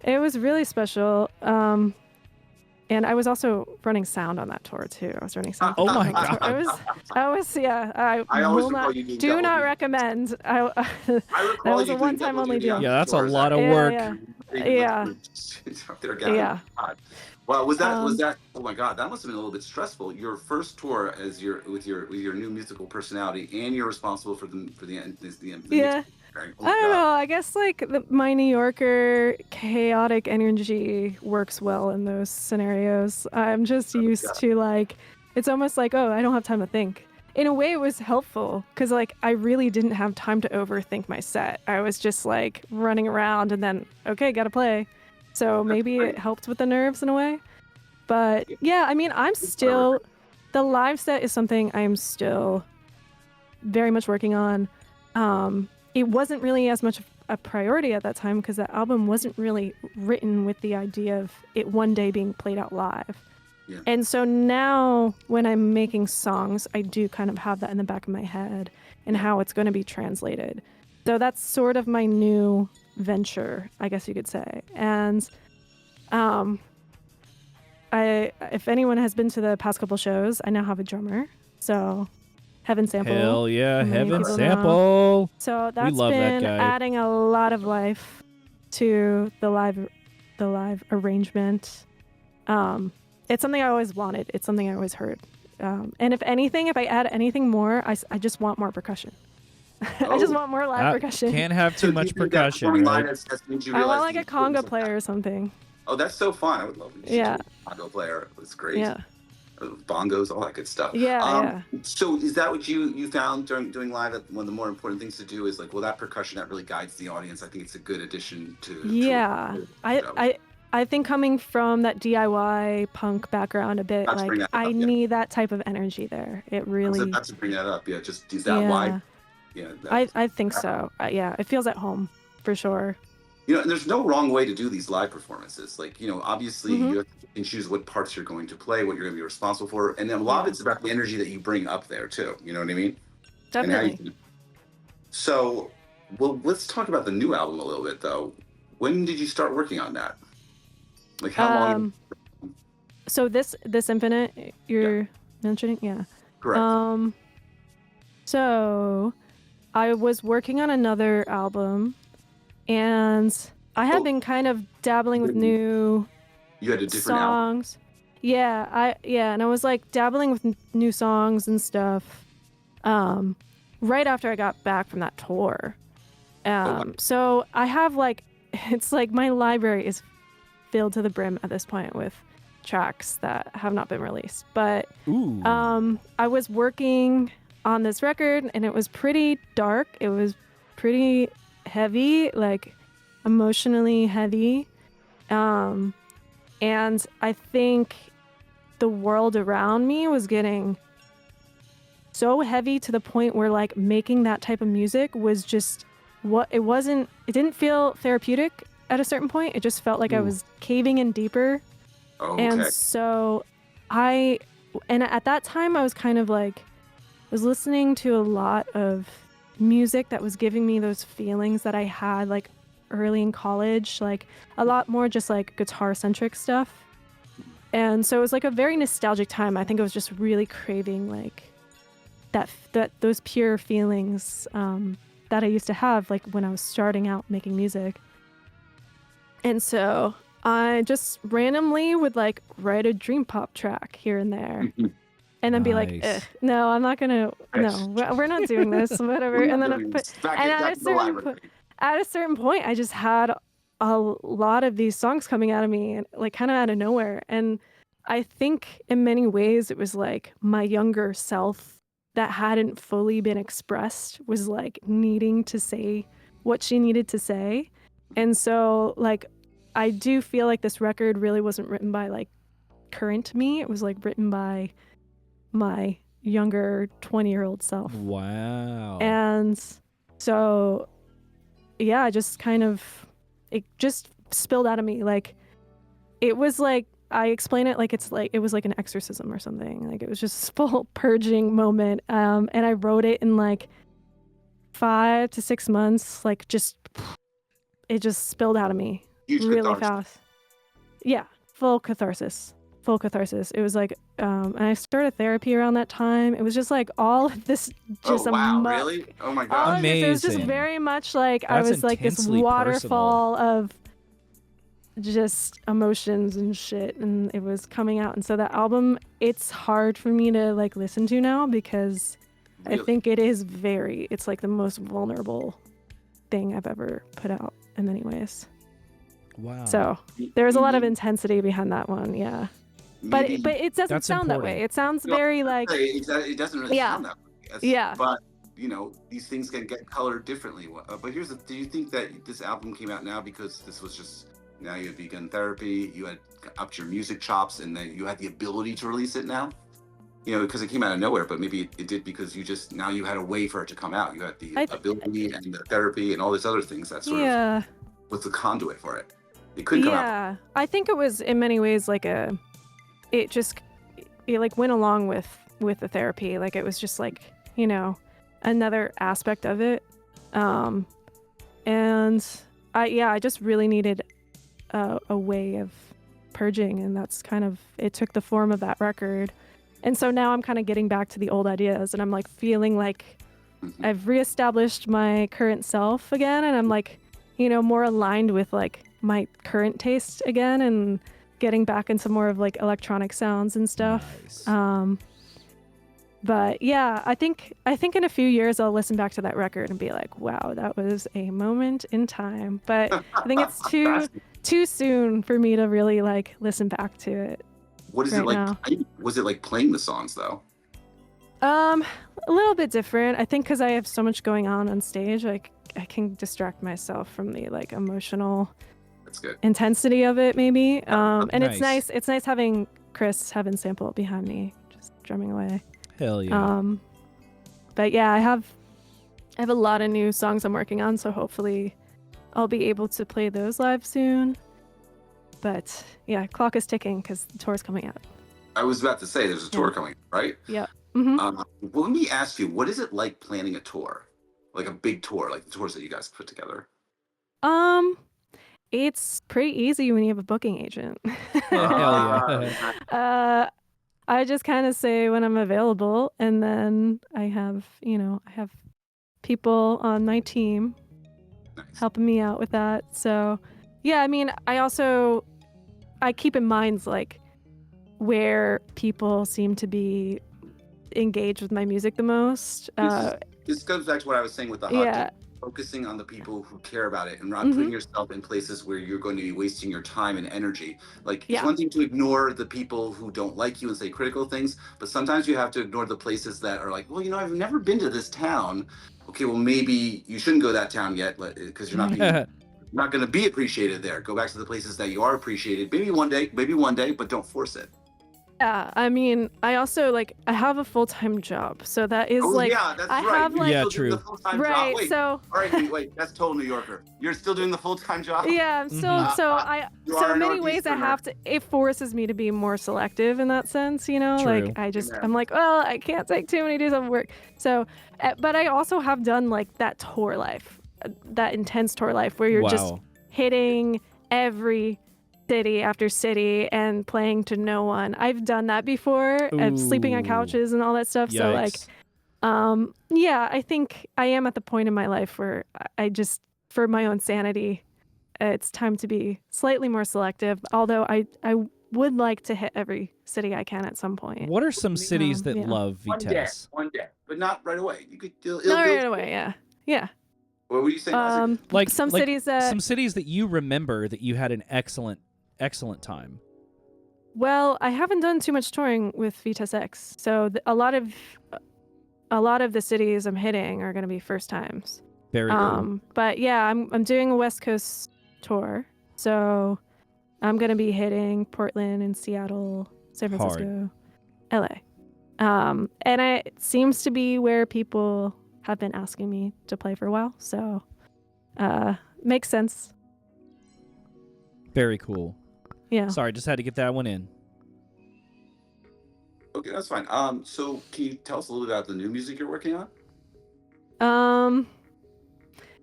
It was really special. And I was also running sound on that tour too. I was running sound. Oh my on that tour. God. I was yeah. I always will recall not, you doing do double not duty. recommend. I That recall was you a doing one-time double only duty deal. on Yeah, that's a tours. lot of Yeah, work. yeah. Yeah. Wow, was that? Oh my God, that must have been a little bit stressful. Your first tour as with your new musical personality, and you're responsible for the Yeah. Right? Oh I my don't God. know. I guess like my New Yorker chaotic energy works well in those scenarios. I'm just used to like, it's almost like, oh, I don't have time to think. In a way, it was helpful because like I really didn't have time to overthink my set. I was just like running around and then, okay, gotta play. So maybe it helped with the nerves in a way. But yeah, I mean, the live set is something I'm still very much working on. It wasn't really as much a priority at that time because that album wasn't really written with the idea of it one day being played out live. Yeah. And so now when I'm making songs, I do kind of have that in the back of my head and how it's going to be translated. So that's sort of my new venture, I guess you could say. And if anyone has been to the past couple shows, I now have a drummer. So Heaven Sample. Hell yeah, many Heaven people know. Sample. So that's love that been guy. adding a lot of life to the live arrangement. it's something I always wanted. It's something I always heard. And if anything, if I add anything more, I just want more percussion. I just want more live percussion. Can't have too much percussion, Right? I want like a conga player or something. Oh, that's so fun. I would love to Yeah. a conga player. It's great. Yeah. Bongos, all that good stuff. Yeah. So is that what you found during doing live, that one of the more important things to do is like, well, that percussion that really guides the audience? I think it's a good addition to I think coming from that DIY punk background a bit, like I need that type of energy there. It really. Not to bring that up, yeah. Just is that why? Yeah. I think so. Yeah, it feels at home for sure. You know, and there's no wrong way to do these live performances. Like, you know, obviously you have to choose what parts you're going to play, what you're going to be responsible for, and then a lot of it's about the energy that you bring up there too. You know what I mean? Definitely. So, well, let's talk about the new album a little bit, though. When did you start working on that? Like, how long? So this Infinite you're mentioning, yeah. Correct. So I was working on another album, and I had been kind of dabbling with new you had a different songs. Album. Yeah, and I was like dabbling with new songs and stuff. Right after I got back from that tour. So I have like, it's like my library is filled to the brim at this point with tracks that have not been released. But I was working on this record, and it was pretty dark. It was pretty heavy, like emotionally heavy. And I think the world around me was getting so heavy to the point where like making that type of music was just it didn't feel therapeutic at a certain point. It just felt like I was caving in deeper. And so at that time I was kind of like, was listening to a lot of music that was giving me those feelings that I had like early in college, like a lot more just like guitar centric stuff. And so it was like a very nostalgic time. I think I was just really craving like those pure feelings that I used to have like when I was starting out making music. And so I just randomly would like write a dream pop track here and there. And then be like, no, I'm not gonna. No, we're not doing this. Whatever. And then, at a certain point, I just had a lot of these songs coming out of me, like kind of out of nowhere. And I think in many ways, it was like my younger self that hadn't fully been expressed was like needing to say what she needed to say. And so, like, I do feel like this record really wasn't written by like current me. It was like written by my younger 20-year-old self. Wow. And so yeah, I just kind of, it just spilled out of me. Like it was like, I explain it like it's like it was like an exorcism or something. Like it was just a full purging moment. And I wrote it in like 5 to 6 months. Like it just spilled out of me really fast. Yeah, full catharsis. It was like, and I started therapy around that time. It was just like all of this, just really? Oh my god! Amazing. It was just very much like That's I was like this waterfall of just emotions and shit, and it was coming out. And so that album, it's hard for me to like listen to now because I think it's like the most vulnerable thing I've ever put out in many ways. Wow. So there was a lot of intensity behind that one, yeah. But it doesn't sound that way. It sounds very like it doesn't really sound that way. Yeah. But you know, these things can get colored differently. But do you think that this album came out now because this was just now you had begun therapy, you had upped your music chops, and then you had the ability to release it now? You know, because it came out of nowhere, but maybe it did because now you had a way for it to come out. You had the ability and the therapy and all these other things that sort of was the conduit for it. It couldn't come out. Yeah, I think it was in many ways like it like went along with the therapy. Like it was just like, you know, another aspect of it. And I just really needed a way of purging, and that's kind of, it took the form of that record. And so now I'm kind of getting back to the old ideas, and I'm like feeling like I've reestablished my current self again, and I'm like, you know, more aligned with like my current taste again, and getting back into more of like electronic sounds and stuff. Nice. But yeah, I think in a few years I'll listen back to that record and be like, wow, that was a moment in time. But I think it's too soon for me to really like listen back to it. What is right it like? now. Was it like playing the songs though? A little bit different. I think because I have so much going on stage, like I can distract myself from the like emotional That's good. intensity of it, maybe. And Nice. it's nice. It's nice having Chris Heaven sample behind me, just drumming away. Hell yeah. But yeah, I have a lot of new songs I'm working on, so hopefully I'll be able to play those live soon. But yeah, clock is ticking because the tour's coming out. I was about to say there's a tour coming, right? Yeah. Mm-hmm. Well, let me ask you, what is it like planning a tour? Like a big tour, like the tours that you guys put together? It's pretty easy when you have a booking agent. Hell yeah. I just kind of say when I'm available, and then I have people on my team Nice. helping me out with that. So, yeah, I mean, I keep in mind like where people seem to be engaged with my music the most. This goes back to what I was saying with the hot Yeah. dip, focusing on the people who care about it and not Mhm. putting yourself in places where you're going to be wasting your time and energy. Like, it's Yeah. one thing to ignore the people who don't like you and say critical things, but sometimes you have to ignore the places that are like, well, I've never been to this town. Okay, well, maybe you shouldn't go to that town yet because you're not going to be appreciated there. Go back to the places that you are appreciated. Maybe one day, but don't force it. Yeah, I mean, I also I have a full-time job, so that is Yeah, that's I right. have You're Yeah, still doing true. the full-time right. job. Wait, So all right, wait, that's total New Yorker. You're still doing the full-time job? yeah, I'm still You so are in a many ways I Northeasterner. have to. It forces me to be more selective in that sense, True. Like Amen. I'm like, well, I can't take too many days off work. So, but I also have done like that tour life, that intense tour life where you're just Wow. hitting every city after city and playing to no one. I've done that before, and sleeping on Ooh. couches and all that stuff. So Yikes. yeah, I think I am at the point in my life where I just, for my own sanity, it's time to be slightly more selective. Although I would like to hit every city I can at some point. What are some cities that yeah. love Vitesse? One day, but not right away. You could No, right away, yeah. What were you saying? Isaac? Like some cities that some cities that you remember that you had an excellent time. Well, I haven't done too much touring with Vitesse X, so a lot of the cities I'm hitting are going to be first times. Very cool. But yeah, I'm doing a West Coast tour, so I'm going to be hitting Portland and Seattle, San Francisco, LA, and it seems to be where people have been asking me to play for a while, so makes sense. Very cool. Yeah. Sorry, just had to get that one in. Okay, that's fine. So can you tell us a little bit about the new music you're working on?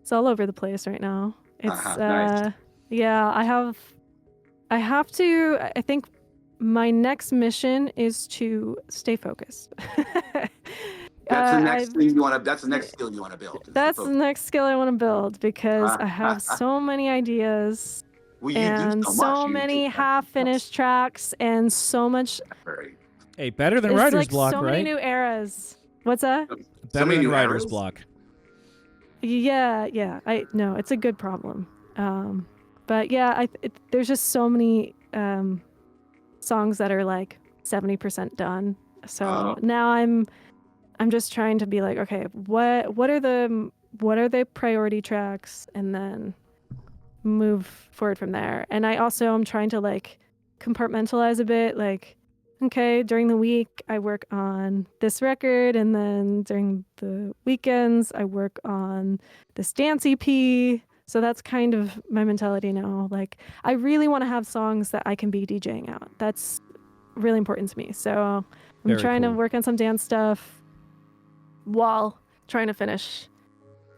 It's all over the place right now. It's Nice. yeah, I have to. I think my next mission is to stay focused. That's the next thing you want to. That's the next skill you want to build. That's the next skill I want to build because I have so many ideas Well, you and do so so much. many half-finished tracks and so much. Hey, better than It's Writer's like Block, so right? many new eras. What's that? Better many than new Writer's eras? Block. Yeah. I know it's a good problem. But yeah, there's just so many songs that are like 70% done. So now I'm just trying to be like, okay, what are the priority tracks, and then move forward from there. And I also am trying to like compartmentalize a bit, like, okay, during the week I work on this record, and then during the weekends I work on this dance EP. So that's kind of my mentality now. Like, I really want to have songs that I can be DJing out. That's really important to me. So I'm Very trying to cool. work on some dance stuff while trying to finish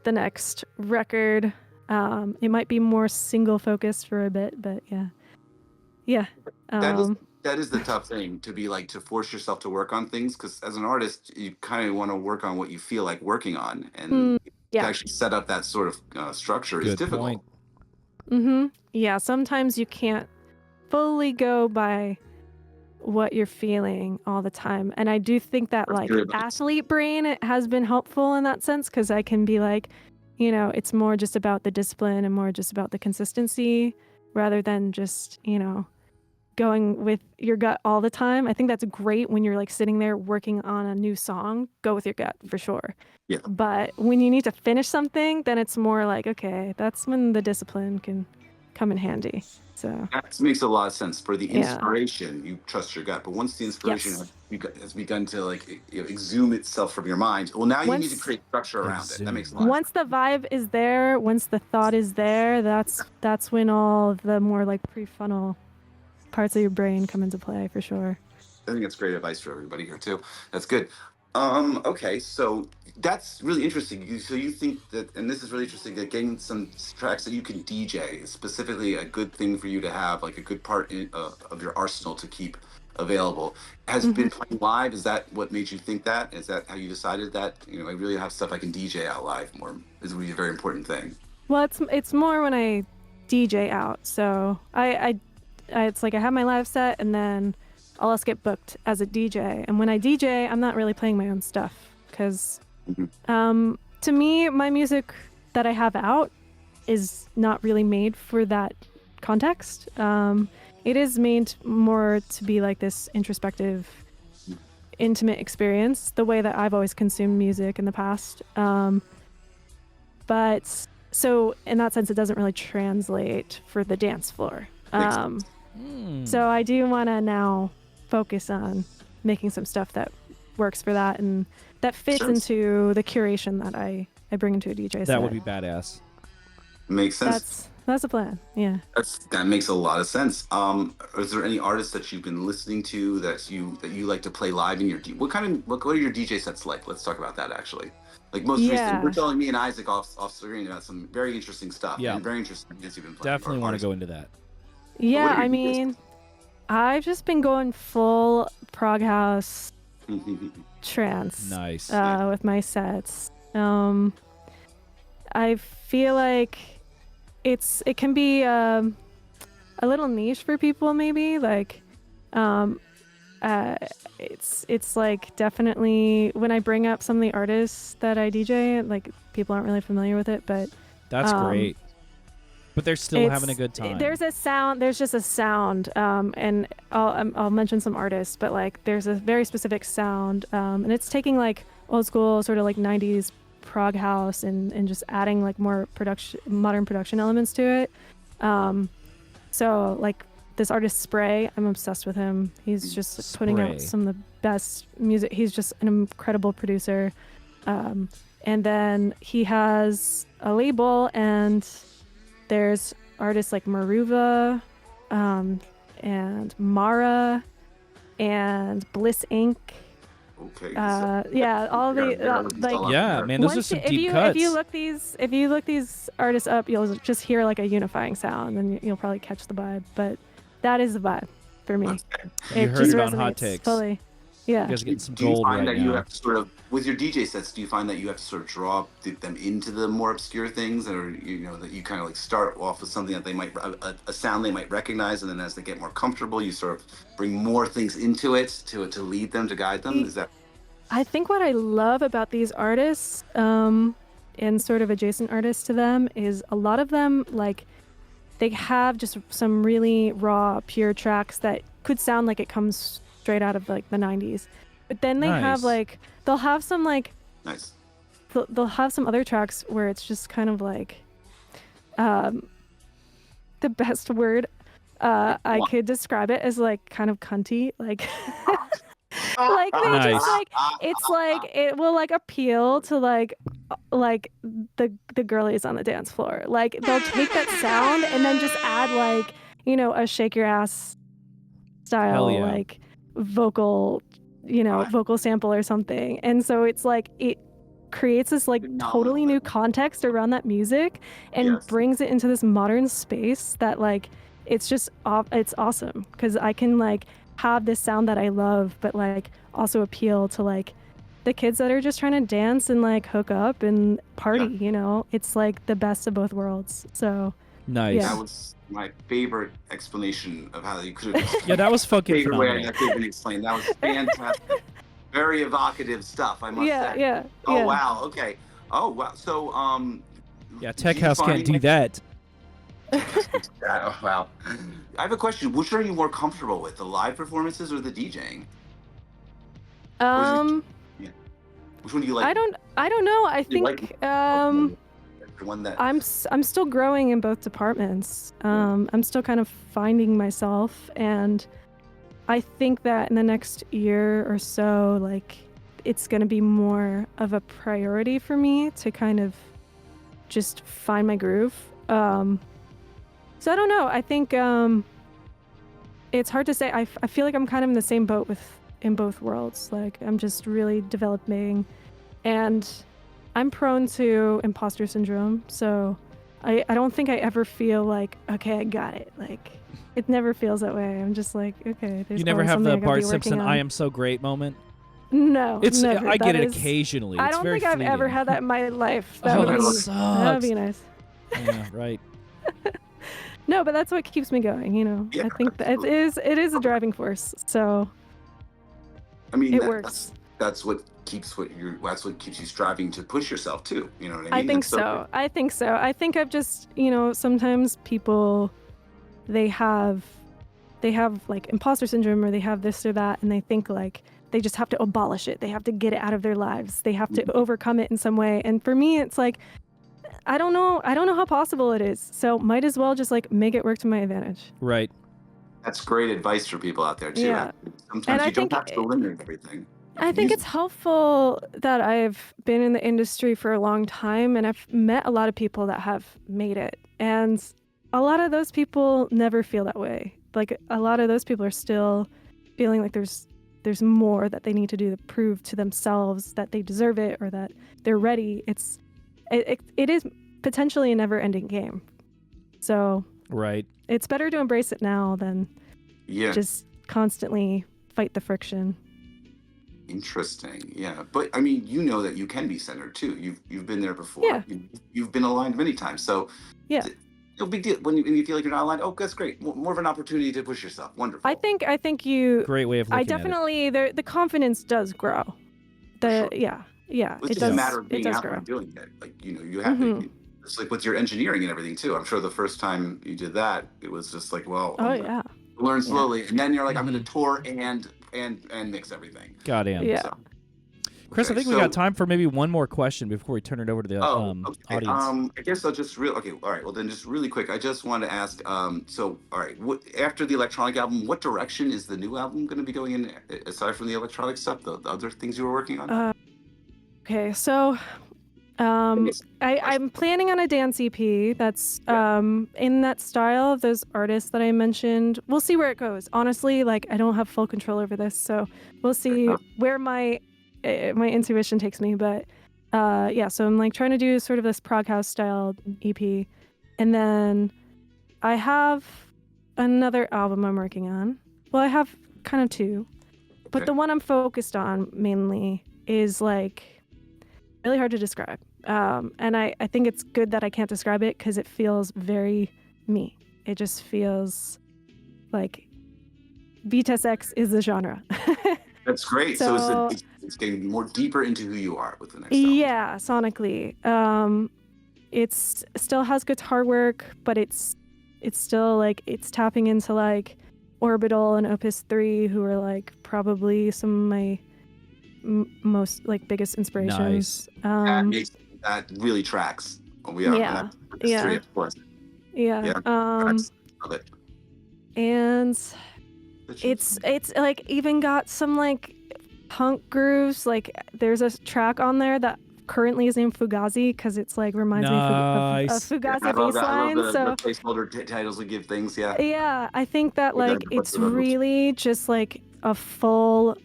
the next record. It might be more single focused for a bit, but yeah. That is the tough thing, to be like, to force yourself to work on things, because as an artist you kind of want to work on what you feel like working on, and to actually set up that sort of structure is Good difficult. point. Yeah, sometimes you can't fully go by what you're feeling all the time. And I do think that like athlete brain, it has been helpful in that sense, because I can be like, you know, it's more just about the discipline and more just about the consistency rather than just, you know, going with your gut all the time. I think that's great when you're like sitting there working on a new song. Go with your gut for sure. Yeah. But when you need to finish something, then it's more like, okay, that's when the discipline can come in handy. So that makes a lot of sense. For the Yeah. inspiration, you trust your gut. But once the inspiration Yes. has begun to like exhume itself from your mind, well, now you need to Once- create structure around it. That makes a lot once the vibe is there, once the thought is there, that's when all the more like prefrontal parts of your brain come into play for sure. I think that's great advice for everybody here too. That's good. Okay, so that's really interesting. So you think that, and this is really interesting, that getting some tracks that you can DJ is specifically a good thing for you to have, like a good part of your arsenal to keep available. Has been playing live? Is that what made you think that? Is that how you decided that? You know, I really have stuff I can DJ out live more. Is really a very important thing. Well, it's more when I DJ out. So I it's like I have my live set and then I'll also get booked as a DJ. And when I DJ, I'm not really playing my own stuff because to me, my music that I have out is not really made for that context. It is made more to be like this introspective, intimate experience, the way that I've always consumed music in the past. But so in that sense, it doesn't really translate for the dance floor. So I do want to now focus on making some stuff that works for that and that fits into the curation that I bring into a DJ set. That would be badass. Makes sense. That's the plan. Yeah. That makes a lot of sense. Is there any artists that you've been listening to that you like to play live in your what are your DJ sets like? Let's talk about that actually. Like most recently, you're telling me and Isaac off screen about some very interesting stuff. Yeah. And very interesting things you've been playing. Definitely want to go into that. Yeah, I mean, I've just been going full prog house trance. Nice. With my sets. I feel like it can be a little niche for people maybe, like it's like definitely when I bring up some of the artists that I DJ, like people aren't really familiar with it, but that's great. But they're still having a good time. There's just a sound, and I'll mention some artists, but like there's a very specific sound, and it's taking like old school sort of like 90s prog house and just adding like more modern production elements to it. So like this artist Spray, I'm obsessed with him. He's just putting out some of the best music. He's just an incredible producer. And then he has a label, and there's artists like Maruva, and Mara, and Bliss Inc. Okay. Yeah, all the like. Yeah, man, those are some deep cuts. If you look these artists up, you'll just hear like a unifying sound, and you'll probably catch the vibe. But that is the vibe for me. You heard it on Hot Takes. Fully. Yeah. You guys are getting some do you gold find right that you now. have to sort of, with your DJ sets, do you find that you have to sort of draw them into the more obscure things, or that you kind of like start off with something that they might a sound they might recognize, and then as they get more comfortable, you sort of bring more things into it to lead them, to guide them? Is that? I think what I love about these artists, and sort of adjacent artists to them, is a lot of them like they have just some really raw, pure tracks that could sound like it comes straight out of like the 90s, but then they have like they'll have some like they'll have some other tracks where it's just kind of like the best word I could describe it as like kind of cunty, like like they just like it's like it will like appeal to like the girlies on the dance floor. Like they'll take that sound and then just add like a shake your ass style like vocal vocal sample or something, and so it's like it creates this like totally new context around that music and brings it into this modern space that like it's just it's awesome because I can like have this sound that I love but like also appeal to like the kids that are just trying to dance and like hook up and party. It's like the best of both worlds. So Nice. Yeah. That was my favorite explanation of how you could have. Yeah, that was fucking Favorite way phenomenal. that could have been explained. That was fantastic. Very evocative stuff, I must Yeah, say. yeah, Oh yeah. wow. Okay. Oh wow. So Yeah, Tech do you House can't find do that. Oh, wow. I have a question. Which are you more comfortable with, the live performances or the DJing? Or is it, yeah. Which one do you like? I don't know. I You like think the one that I'm still growing in both departments. I'm still kind of finding myself, and I think that in the next year or so, like, it's going to be more of a priority for me to kind of just find my groove. So I don't know. I think it's hard to say. I feel like I'm kind of in the same boat in both worlds. Like, I'm just really developing, and I'm prone to imposter syndrome. So I don't think I ever feel like, okay, I got it. Like, it never feels that way. I'm just like, okay, there's You never always have something the I gotta Bart be Simpson working on. "I am so great" moment. No, It's never. I get That it is- occasionally. I It's don't very think I've ever fleeting. had that in my life. Oh, would that be, sucks. That'd be nice. Yeah, right. No, but that's what keeps me going. You know, Yeah, I think that it is a driving force. So I mean it that- works. that's what keeps you striving to push yourself too. You know what I mean? I think That's so. I think so. I think I've just, sometimes people, they have like imposter syndrome, or they have this or that, and they think like they just have to abolish it. They have to get it out of their lives. They have to overcome it in some way. And for me, it's like, I don't know how possible it is. So might as well just like make it work to my advantage. Right. That's great advice for people out there too. Yeah. Sometimes And I you don't think have to eliminate everything. You I can think use it's helpful that I've been in the industry for a long time, and I've met a lot of people that have made it. And a lot of those people never feel that way. Like, a lot of those people are still feeling like there's more that they need to do to prove to themselves that they deserve it, or that they're ready. It is potentially a never-ending game. So Right. it's better to embrace it now than Yeah. just constantly fight the friction. Interesting. Yeah. But I mean, you know that you can be centered too. You've been there before. Yeah. You've been aligned many times. So Yeah. no big deal. When you feel like you're not aligned, oh, that's great. More of an opportunity to push yourself. Wonderful. I think you. Great way of looking I at definitely the confidence does grow. sure. Yeah, It's it just does. a matter of It being does out grow. there and doing it. Like, you have Mhm. to. It's like with your engineering and everything too. I'm sure the first time you did that, it was just like, well, Oh I'm gonna yeah, learn slowly, and then you're like, I'm going Mhm. to tour and mix everything. it. Goddamn. yeah. So, Chris, I okay, think we got time for maybe one more question before we turn it over to the okay. audience. I guess I'll just okay. All right. Well, then, just really quick, I just want to ask. So, all right. After the electronic album, what direction is the new album going to be going in? Aside from the electronic stuff, the other things you were working on. Okay, so I'm planning on a dance EP that's in that style of those artists that I mentioned. We'll see where it goes. Honestly, like, I don't have full control over this, so we'll see where my intuition takes me. But yeah, so I'm like trying to do sort of this prog house style EP, and then I have another album I'm working on. Well, I have kind of two, but Okay. the one I'm focused on mainly is like really hard to describe. And I think it's good that I can't describe it because it feels very me. It just feels like Vitesse X is the genre. That's great. So- So it's getting more deeper into who you are with the next album. Yeah, sonically. It's still has guitar work, but it's still like it's tapping into like Orbital and Opus 3, who are like probably some of my most like biggest inspirations. That really tracks. We are. Yeah, That's yeah. three, of course. Yeah. Tracks. Love it. And it's like even got some like punk grooves. Like there's a track on there that currently is named Fugazi because it's like reminds me of Nice. Fugazi I love bass line. the So placeholder titles we give things. Yeah. yeah, I think that We're like gonna put it's those. really just like a full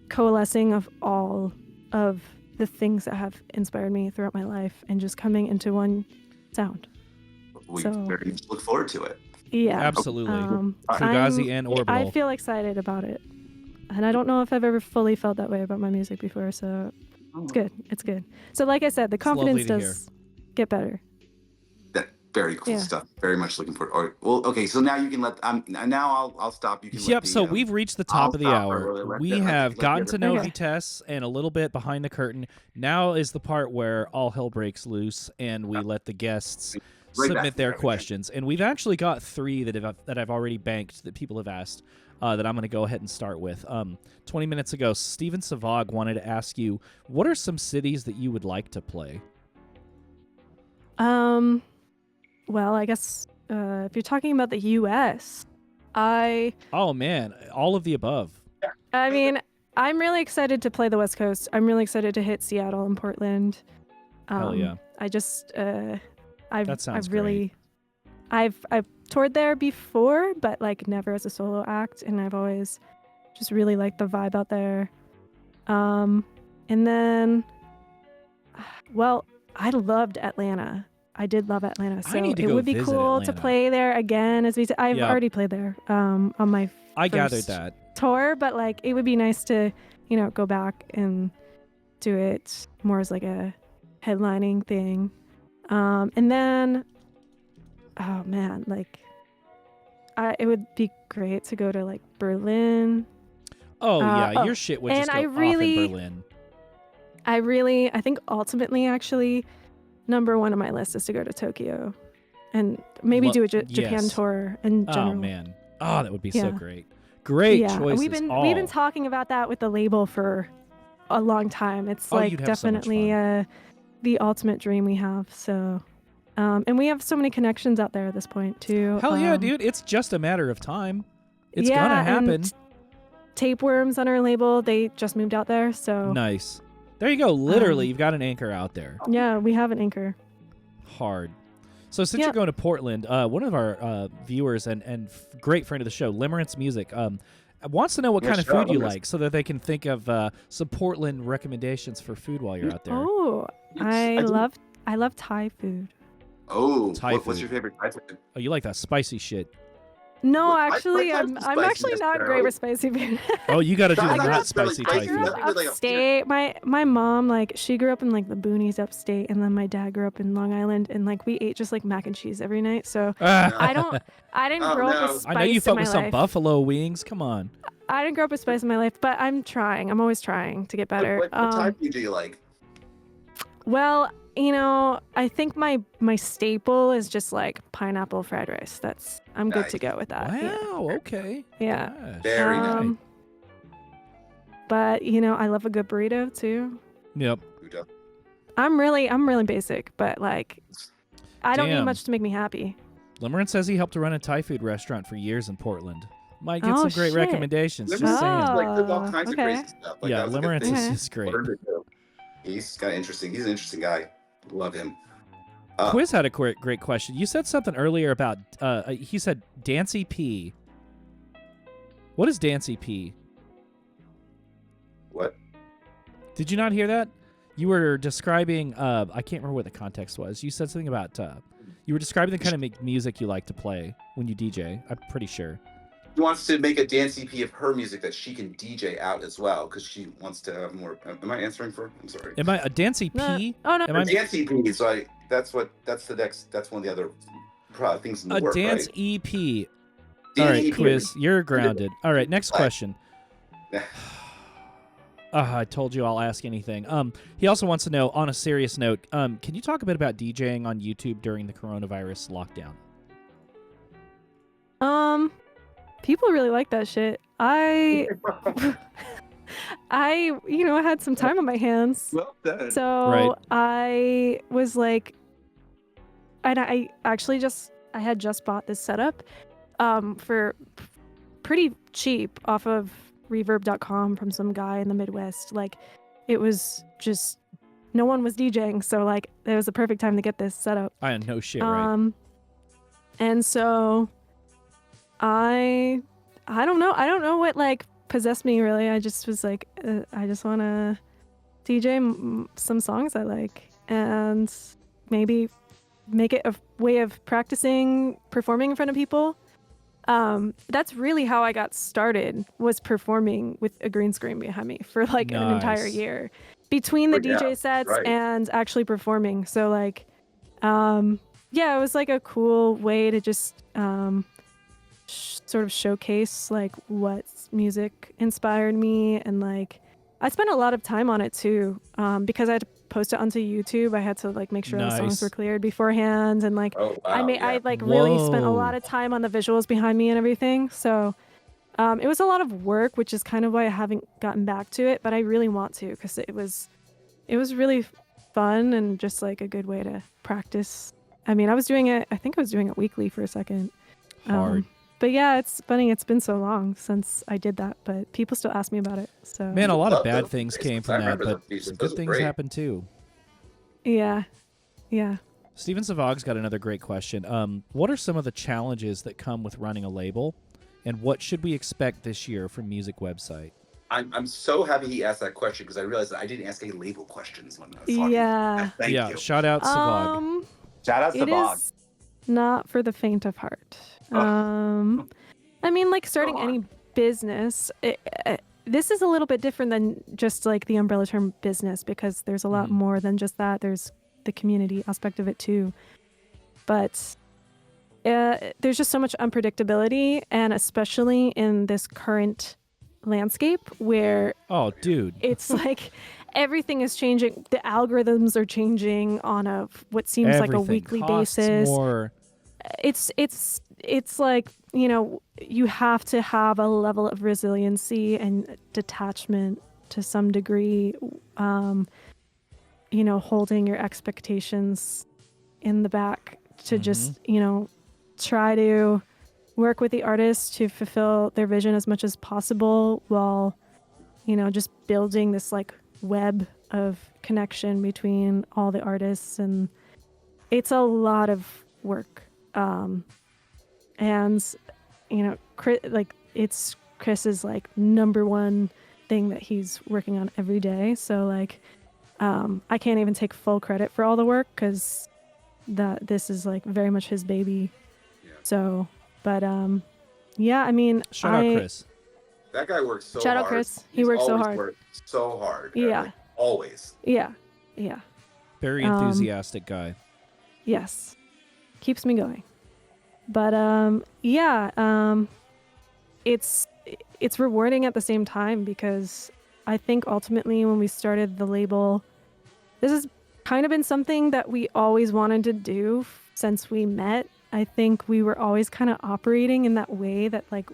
coalescing of all of the things that have inspired me throughout my life and just coming into one sound. We So- very much look forward to it. Yeah. Absolutely. Fugazi and Orbital. I feel excited about it. And I don't know if I've ever fully felt that way about my music before, so it's good. It's good. So like I said, the confidence lovely to does get better. Very cool Yeah. stuff. Very much looking forward. Well, okay. So now you can let. Now I'll stop. You can. Yep, Let so the, we've reached the I'll top of the stop hour. early. We have gotten to know Okay. Vitesse and a little bit behind the curtain. Now is the part where all hell breaks loose and we let the guests Right back submit to their that again. questions. And we've actually got 3 that I've already banked that people have asked that I'm going to go ahead and start with. 20 minutes ago, Steven Savag wanted to ask you, what are some cities that you would like to play? Well, I guess if you're talking about the U.S., Oh, man, all of the above. I mean, I'm really excited to play the West Coast. I'm really excited to hit Seattle and Portland. Hell yeah. I just, That sounds I've really, I've toured there before, but like never as a solo act, and I've always just really liked the vibe out there. And then, well, I loved Atlanta. I did love Atlanta, I so need to it go would be visit cool to Atlanta. play there again. I've Yeah. already played there on my I gathered first that. tour, but like it would be nice to, go back and do it more as like a headlining thing. And then, oh man, like it would be great to go to like Berlin. Oh, yeah, oh, your shit would and just go I off really- in Berlin. I think ultimately actually number 1 on my list is to go to Tokyo and maybe do a Japan yes. tour in general. Oh, man. Oh, that would be so Yeah. great. Great Yeah, choices. we've been all. talking about that with the label for a long time. It's Oh, like you'd have so much definitely the ultimate dream we have. So, and we have so many connections out there at this point too. Hell yeah, dude. It's just a matter of time. It's yeah, gonna happen. and Tapeworms on our label, they just moved out there. So Nice. There you go. Literally, you've got an anchor out there. yeah, we have an anchor. Hard. So since you're Yep. going to Portland, one of our viewers and great friend of the show, Limerence Music, wants to know what Yeah, kind of shout out food you Limerence. like so that they can think of some Portland recommendations for food while you're out there. Oh, I do. love Thai food. Oh, Thai what's food. your favorite Thai food? Oh, you like that spicy shit. No, Well, actually, I I'm like actually spicy not great generally. with spicy food. Oh, you got to do I the like not that really spicy spicy. Thai I grew food. up Like, really upstate. My mom, like, she grew up in like the boonies upstate, and then my dad grew up in Long Island, and like we ate just like mac and cheese every night. So Ah, I didn't Oh, grow up no. with I spice know you in fuck my with some life. buffalo wings. Come on. I didn't grow up with spice in my life, but I'm trying. I'm always trying to get better. What Thai food do you like? Well, I think my staple is just like pineapple fried rice. I'm good to Nice. go with that. Wow. Okay. Yeah. Gosh. Very nice. Um, But I love a good burrito too. Yep. Who does? I'm really basic, but like I don't need Damn. much to make me happy. Limerence says he helped run a Thai food restaurant for years in Portland. Might get Oh, some great shit. recommendations. Just Limerence saying. is like there's all Oh, kinds okay. of crazy stuff. Like, Yeah, that was a good Limerence thing. Okay. is great. Learned to do. He's kind of interesting. He's an interesting guy. Love him. Quiz had a great question. You said something earlier about, he said Dancy P. What is Dancy P? What? Did you not hear that? You were describing, I can't remember what the context was. You said something about, you were describing the kind of music you like to play when you DJ. I'm pretty sure. She wants to make a dance EP of her music that she can DJ out as well because she wants to have more. Am I answering for? I'm sorry. Am I a Dancy No. P? Oh no. Am A I dance EP. So that's one of the other things in the a work, dance right? EP? All Dance right, EP. Quiz, you're grounded. All right, next question. I told you I'll ask anything. He also wants to know, on a serious note, can you talk a bit about DJing on YouTube during the coronavirus lockdown? People really like that shit. I had some time on my hands. Well done. So Right. I was like, and I had just bought this setup for pretty cheap off of reverb.com from some guy in the Midwest. Like it was just, no one was DJing. So like it was the perfect time to get this setup. I had no shit, right? And so I don't know what like possessed me really. I just was like, I just want to DJ some songs I like and maybe make it a way of practicing performing in front of people. That's really how I got started, was performing with a green screen behind me for like an entire Nice. year between the Oh, yeah, DJ sets right. and actually performing. So like, yeah, it was like a cool way to just sort of showcase like what music inspired me, and like I spent a lot of time on it too, because I had to post it onto YouTube. I had to like make sure the songs were Nice. cleared beforehand, and like Oh wow, yeah. I like really spent a Whoa. lot of time on the visuals behind me and everything. So it was a lot of work, which is kind of why I haven't gotten back to it, but I really want to, because it was really fun and just like a good way to practice. I mean, I think I was doing it weekly for a second. Hard. But yeah, it's funny. It's been so long since I did that, but people still ask me about it. So Man, a lot of Love bad those things came placements. from I that, remember but those some placements. good Those were things great. happened too. yeah. Steven Savag's got another great question. What are some of the challenges that come with running a label, and what should we expect this year from Music Website? I'm so happy he asked that question, because I realized that I didn't ask any label questions when I was talking. Yeah. Thank yeah, you. shout out Savag. Shout out to It Bog. is not for the faint of heart. Oh. I mean, like starting Go on. any business, this is a little bit different than just like the umbrella term business, because there's a lot Mhm. more than just that. There's the community aspect of it too. But there's just so much unpredictability, and especially in this current landscape where Oh, dude. it's like everything is changing. The algorithms are changing on what seems like a Everything weekly costs basis. more. It's like, you have to have a level of resiliency and detachment to some degree, holding your expectations in the back to just, try to work with the artists to fulfill their vision as much as possible, while, just building this like web of connection between all the artists. And it's a lot of work. And Chris's like number one thing that he's working on every day. So like, I can't even take full credit for all the work, because this is like very much his baby. Yeah. So, but yeah, I mean, Shout out Chris. That guy works so hard. Shout out Chris. He He's works so always hard. worked so hard. Yeah. Like, always. Yeah. Very enthusiastic guy. Yes. Keeps me going. But it's rewarding at the same time, because I think ultimately when we started the label, this has kind of been something that we always wanted to do since we met. I think we were always kind of operating in that way that like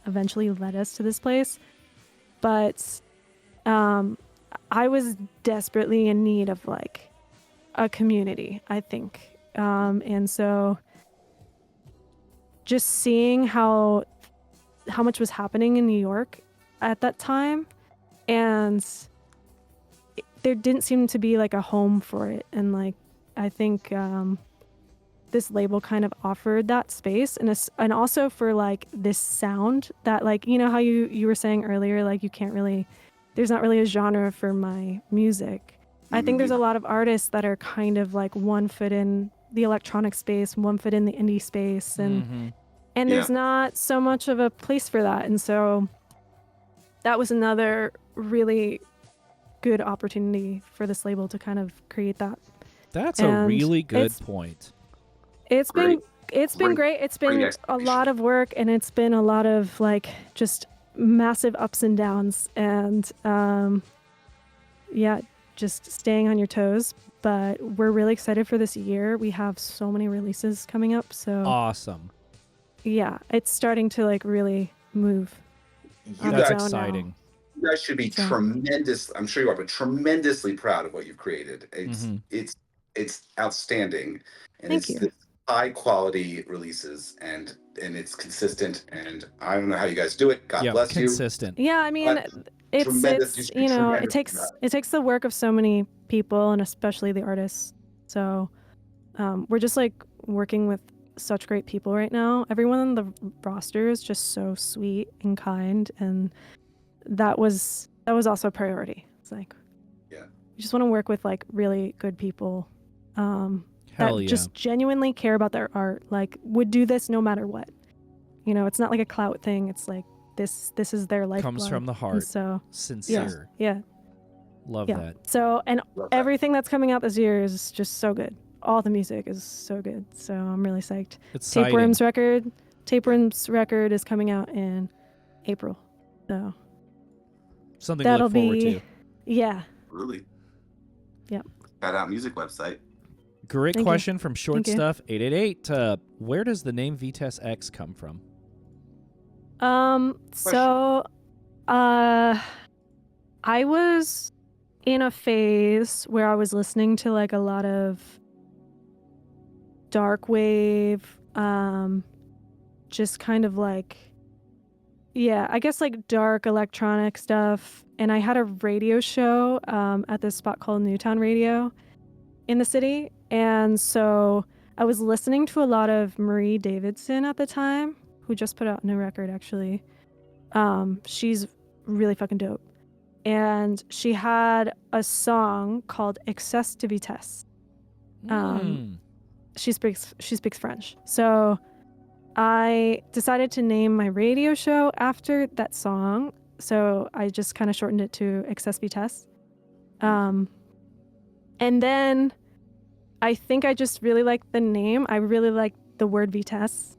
eventually led us to this place. But I was desperately in need of like a community, I think. And so just seeing how much was happening in New York at that time, and there didn't seem to be like a home for it. And like, I think this label kind of offered that space, and also for like this sound that like, how you were saying earlier, like there's not really a genre for my music. I think there's a lot of artists that are kind of like one foot in the electronic space, one foot in the indie space, and there's not so much of a place for that. And so that was another really good opportunity for this label to kind of create that. That's a really good point. It's been great. It's been a lot of work, and it's been a lot of like just massive ups and downs, and just staying on your toes. But we're really excited for this year. We have so many releases coming up. So awesome. Yeah, it's starting to like really move. That's exciting. You guys should be tremendous. I'm sure you are, but tremendously proud of what you've created. It's outstanding, and Thank you. High quality releases, and it's consistent. And I don't know how you guys do it. God bless you. Consistent. Yeah, I mean, it's it takes the work of so many people, and especially the artists. So we're just like working with such great people right now. Everyone on the roster is just so sweet and kind, and that was also a priority. It's like, we just want to work with like really good people that just genuinely care about their art, like would do this no matter what. It's not like a clout thing. It's like this is their lifeblood. Comes from the heart. And so sincere. Yeah. Love that. So, and everything that's coming out this year is just so good. all the music is so good. So I'm really psyched. It's Tapeworm's record is coming out in April. So something to that'll look forward be to. Yeah. Really? Yep. Got out music website. Great Thank question you. from Short Thank you. Stuff 888. Where does the name Vitesse X come from? So I was in a phase where I was listening to like a lot of dark wave, just kind of like, yeah, I guess like dark electronic stuff. And I had a radio show at this spot called Newtown Radio in the city. And so I was listening to a lot of Marie Davidson at the time, who just put out a new record, actually. She's really fucking dope. And she had a song called Excess de Vitesse. She speaks French. So I decided to name my radio show after that song. So I just kind of shortened it to Excess Vitesse. And then I think I just really liked the name. I really liked the word vitesse.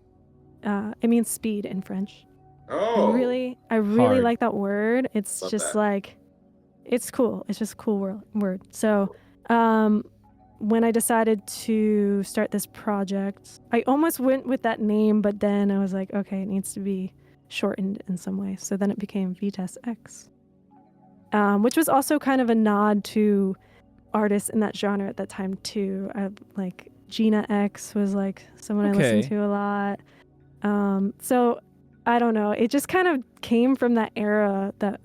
It means speed in French. Oh. I really Hard. like that word. It's Love just that. like, it's cool. It's just a cool word. So when I decided to start this project, I almost went with that name, but then I was like, okay, it needs to be shortened in some way. So then it became Vitesse X, which was also kind of a nod to artists in that genre at that time too. Like Gina X was like someone I listened to a lot. So I don't know. It just kind of came from that era that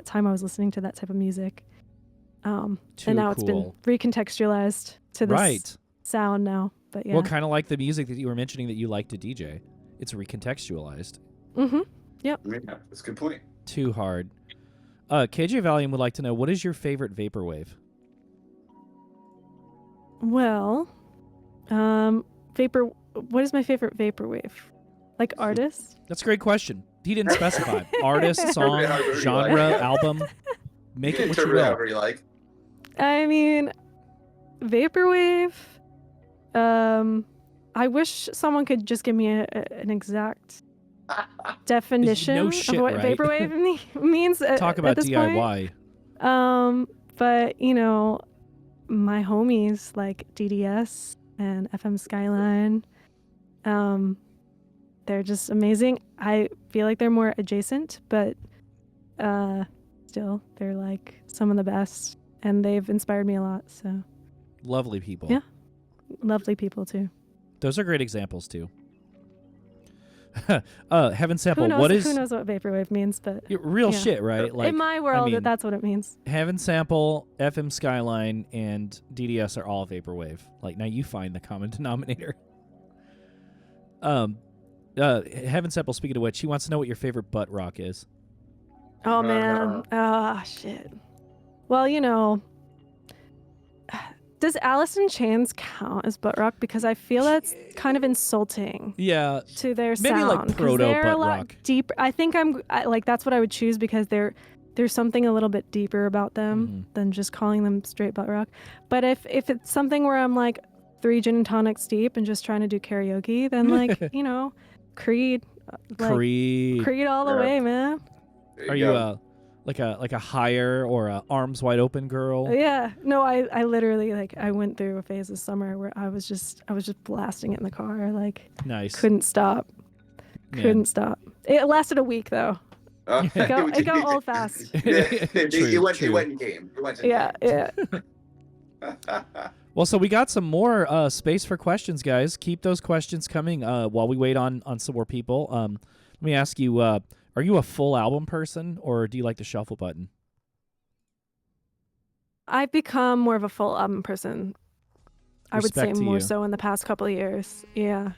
time I was listening to that type of music. And now it's been recontextualized to this sound now. But yeah. Well, kind of like the music that you were mentioning that you like to DJ. It's recontextualized. Mm-hmm. Yep. Yeah, that's a good point. Too hard. KJ Valium would like to know, what is your favorite vaporwave? Well, what is my favorite vaporwave? Like artist? That's a great question. He didn't specify. Artist, song, However you genre, like. album. Make it what you Interpret will. however you like. I mean, vaporwave. I wish someone could just give me an exact definition No shit, of what right? vaporwave means. Talk about at this DIY. Point. But my homies like DDS and FM Skyline, they're just amazing. I feel like they're more adjacent, but still, they're like some of the best, and they've inspired me a lot. So Lovely people. Yeah. Lovely people too. Those are great examples too. Heaven Sample. Who knows What is what vaporwave means? But real yeah. shit, right? Like in my world, I mean, that's what it means. Heaven Sample, FM Skyline, and DDS are all vaporwave. Like, now you find the common denominator. Heaven Sample, speaking of which, he wants to know what your favorite butt rock is. Oh man. Shit. Well, does Alice in Chains count as butt rock? Because I feel that's kind of insulting. Yeah. To their Maybe sound. like 'Cause proto they're butt a lot rock. deeper. I think that's what I would choose, because there's something a little bit deeper about them than just calling them straight butt rock. But if it's something where I'm like 3 gin and tonics deep and just trying to do karaoke, then like Creed. Creed all the way, man. There Are go. you like a higher or a arms wide open girl? Yeah. No, I literally I went through a phase this summer where I was just blasting it in the car, like Nice. couldn't stop. Man. Couldn't stop. It lasted a week though. It got old fast. You went True. and came. You went and Yeah, yeah. came. Well, so we got some more space for questions, guys. Keep those questions coming while we wait on some more people. Let me ask you, are you a full album person, or do you like the shuffle button? I've become more of a full album person. I would say Respect to more you. so in the past couple of years. Yeah.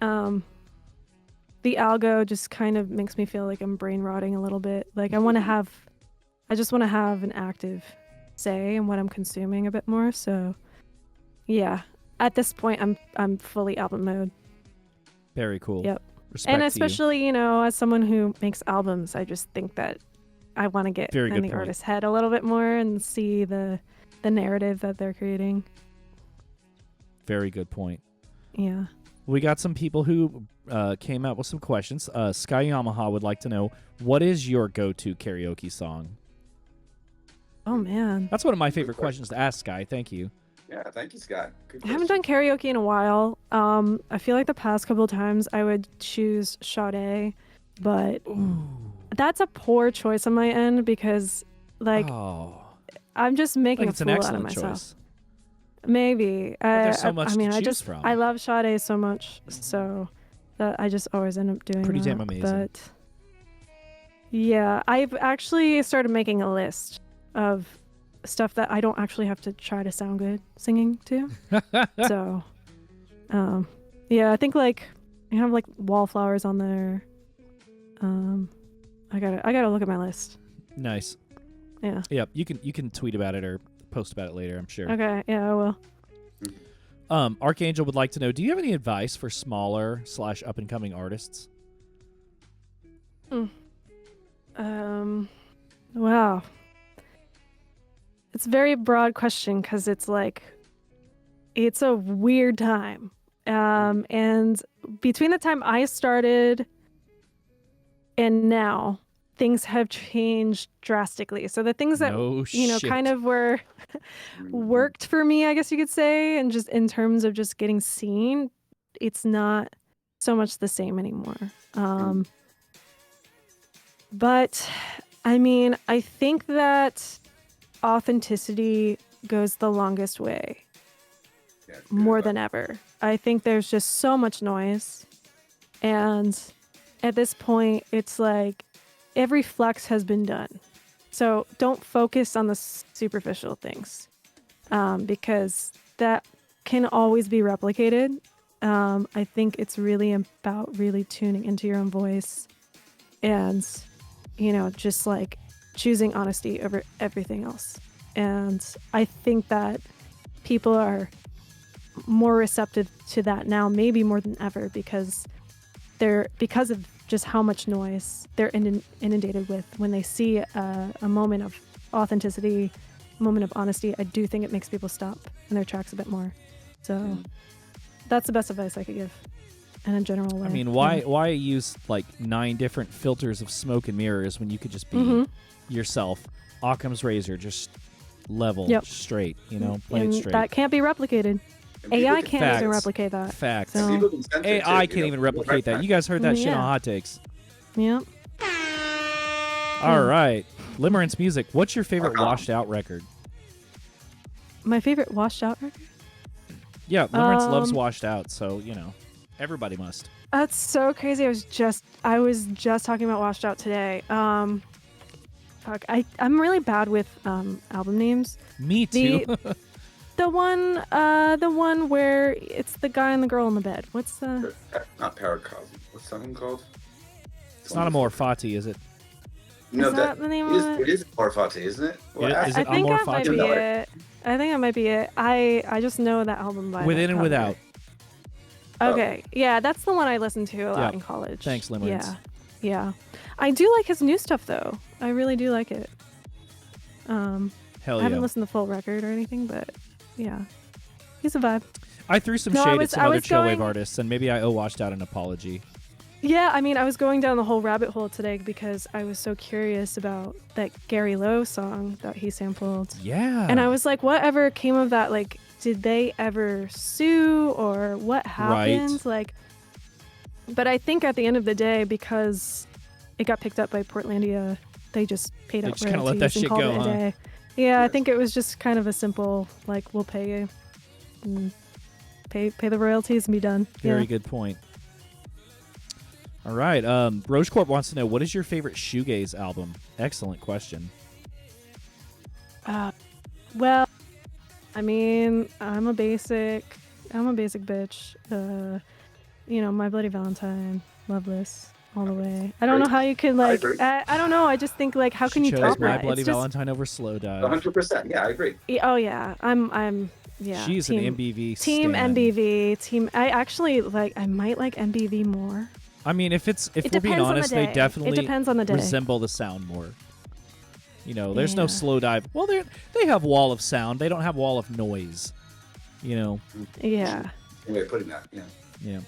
The algo just kind of makes me feel like I'm brain rotting a little bit. Like I just want to have an active say in what I'm consuming a bit more. So yeah, at this point I'm fully album mode. Very cool. Yep. Respect And to you. especially, as someone who makes albums, I just think that I want to get Very in good the point. artist's head a little bit more and see the narrative that they're creating. Very good point. Yeah. We got some people who came out with some questions. Sky Yamaha would like to know, what is your go-to karaoke song? Oh, man. That's one of my favorite questions to ask, Sky. Thank you. Yeah, thank you, Scott. Good I haven't done karaoke in a while. I feel like the past couple of times I would choose Sade, but that's a poor choice on my end because, like, I'm just making a it's an fool out of excellent myself. choice. Maybe. There's so much to choose from. I love Sade so much, so that I just always end up doing Pretty that. damn amazing. But yeah, I've actually started making a list of stuff that I don't actually have to try to sound good singing to. So, yeah, I think like you have like Wallflowers on there. I gotta look at my list. Nice. Yeah. Yep. You can tweet about it or post about it later, I'm sure. Okay. Yeah, I will. Archangel would like to know, do you have any advice for smaller / up and coming artists? Wow. It's a very broad question because it's like, it's a weird time. And between the time I started and now, things have changed drastically. So the things that, kind of were worked for me, I guess you could say, and just in terms of just getting seen, it's not so much the same anymore. But I mean, I think that authenticity goes the longest way, more than ever. I think there's just so much noise, and at this point it's like every flex has been done, so don't focus on the superficial things, because that can always be replicated. I think it's really about really tuning into your own voice and just like choosing honesty over everything else. And I think that people are more receptive to that now, maybe more than ever, because of just how much noise they're inundated with. When they see a moment of authenticity, a moment of honesty, I do think it makes people stop in their tracks a bit more. So that's the best advice I could give in a general way. I mean, why use like 9 different filters of smoke and mirrors when you could just be yourself? Occam's razor, just level, straight, play it straight. That can't be replicated. AI can't even replicate that. Facts. So. AI can't even replicate that. You guys heard that shit on Hot Takes. Yep. All right. Limerence Music, what's your favorite washed out record? My favorite washed out record? Yeah, Limerence loves washed out, so, everybody must. That's so crazy. I was just talking about washed out today. Fuck, I'm really bad with album names. Me too. The one where it's the guy and the girl in the bed. What's the? Not Paracosm. What's that one called? It's not Amor Fati, is it? No, is that the name of it? It is Amor Fati, isn't it? Is it I think Amor that might Fati? be it. I think that might be it. I just know that album by Within and cover. Without. Okay, yeah, that's the one I listened to a lot in college. Thanks, Limerence. Yeah. I do like his new stuff though. I really do like it. Hell yeah. I haven't listened to the full record or anything, but yeah, he's a vibe. I threw some shade at some other chillwave artists, and maybe I washed out an apology. Yeah, I mean, I was going down the whole rabbit hole today because I was so curious about that Gary Lowe song that he sampled. Yeah. And I was like, whatever came of that? Like, did they ever sue or what happened? Right. But I think at the end of the day, because it got picked up by Portlandia, they just paid out kind of let royalties that and shit called go, it a huh? day. Yeah, I think it was just kind of a simple, like, we'll pay you and pay the royalties and be done. Very good point. All right. Roche Corp wants to know, what is your favorite shoegaze album? Excellent question. Well, I mean, I'm a basic bitch. My Bloody Valentine, Loveless, all the way. I don't know how you can I don't know. I just think how can you top My that? Bloody Valentine over Slow Dive. 100%. Yeah, I agree. Oh yeah, I'm yeah. She's an MBV team stan. MBV team. I actually I might like MBV more. I mean, if we're being honest, they definitely depends on the day. resemble the sound more. There's no Slow Dive. Well, they have Wall of Sound. They don't have Wall of Noise. You know. Yeah. Way of putting that. Yeah. Yeah.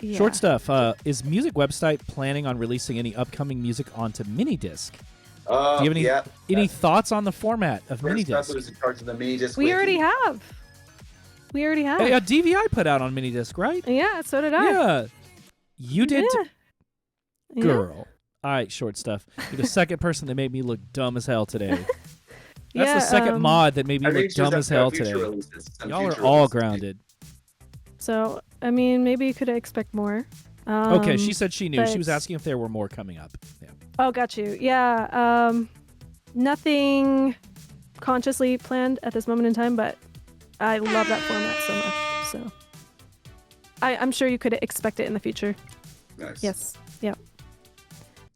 Yeah. Short stuff. Is Music Website planning on releasing any upcoming music onto mini disc? Do you have any thoughts on the format of mini disc? Was in charge of the mini disc. We already have. A DVI put out on mini disc, right? Yeah, so did I. Yeah. You did. Yeah. Girl. All right, short stuff. You're the second person that made me look dumb as hell today. That's the second mod that made me look dumb as hell today. Y'all are all grounded. So, I mean, maybe you could expect more. Okay, she said she knew. She was asking if there were more coming up. Yeah. Oh, got you. Yeah. Nothing consciously planned at this moment in time, but I love that format so much. So I'm sure you could expect it in the future. Nice. Yes. Yeah.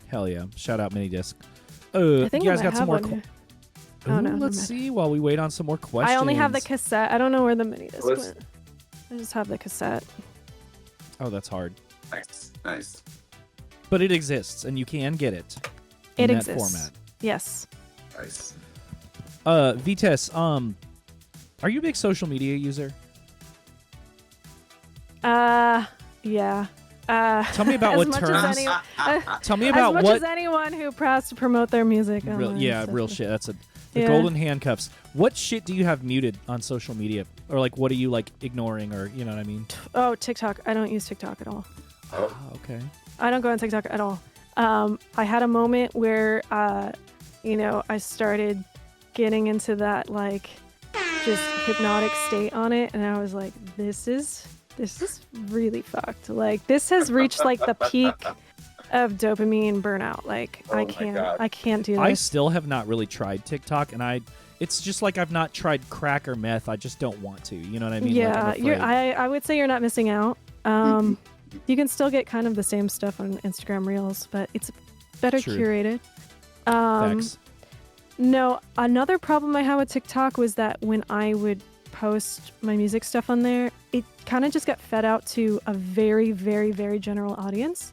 Hell yeah. Shout out mini disc. I think you guys I got some more. Oh, no. Let's see while we wait on some more questions. I only have the cassette. I don't know where the mini disc went. I just have the cassette. Oh, that's hard. Nice. But it exists, and you can get it. It in exists. That format. Yes. Nice. Vitesse, are you a big social media user? Yeah. Tell me about what terms. Tell me about as much what. as anyone who proud to promote their music. Real shit. That's the golden handcuffs. What shit do you have muted on social media, or like what are you like ignoring, or you know what I mean? Oh, TikTok. I don't use TikTok at all. Oh, okay. I don't go on TikTok at all. I had a moment where, I started getting into that like just hypnotic state on it, and I was like, this is really fucked. Like this has reached like the peak of dopamine burnout. Like I can't do this. I still have not really tried TikTok, and it's just like I've not tried crack or meth. I just don't want to. You know what I mean? Yeah, I would say you're not missing out. You can still get kind of the same stuff on Instagram Reels, but it's better curated. Thanks. No, another problem I had with TikTok was that when I would post my music stuff on there, it kind of just got fed out to a very, very, very general audience,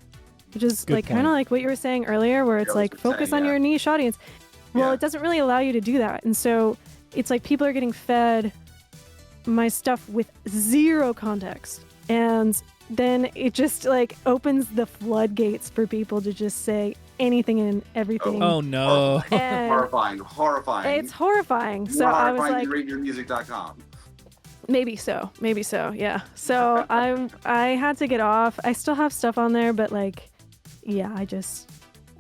which is kind of like what you were saying earlier, where it's like focus on your niche audience. Well, it doesn't really allow you to do that. And so it's like people are getting fed my stuff with zero context. And then it just like opens the floodgates for people to just say anything and everything. Oh no. Horrifying. It's horrifying. So I was like, rateyourmusic.com. Maybe so, yeah. So I had to get off. I still have stuff on there, but like, yeah,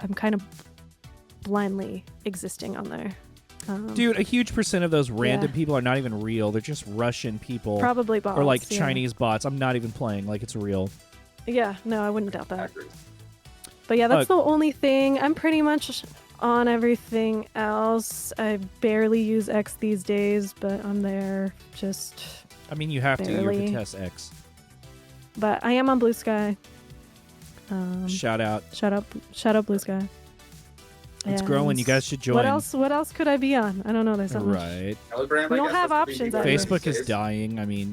I'm kind of blindly existing on there. Dude, a huge percent of those random people are not even real. They're just Russian people. Probably bots. Or like Chinese bots. I'm not even playing like it's real. Yeah, no, I wouldn't doubt that. But yeah, that's the only thing. I'm pretty much on everything else. I barely use X these days, but I'm there just I mean, you have barely. to. You're Vitesse X. But I am on Blue Sky. Shout out. Shout out Blue Sky. It's growing. You guys should join. What else could I be on? I don't know. There's something. Right. Telegram, we don't have options. Facebook is dying. I mean,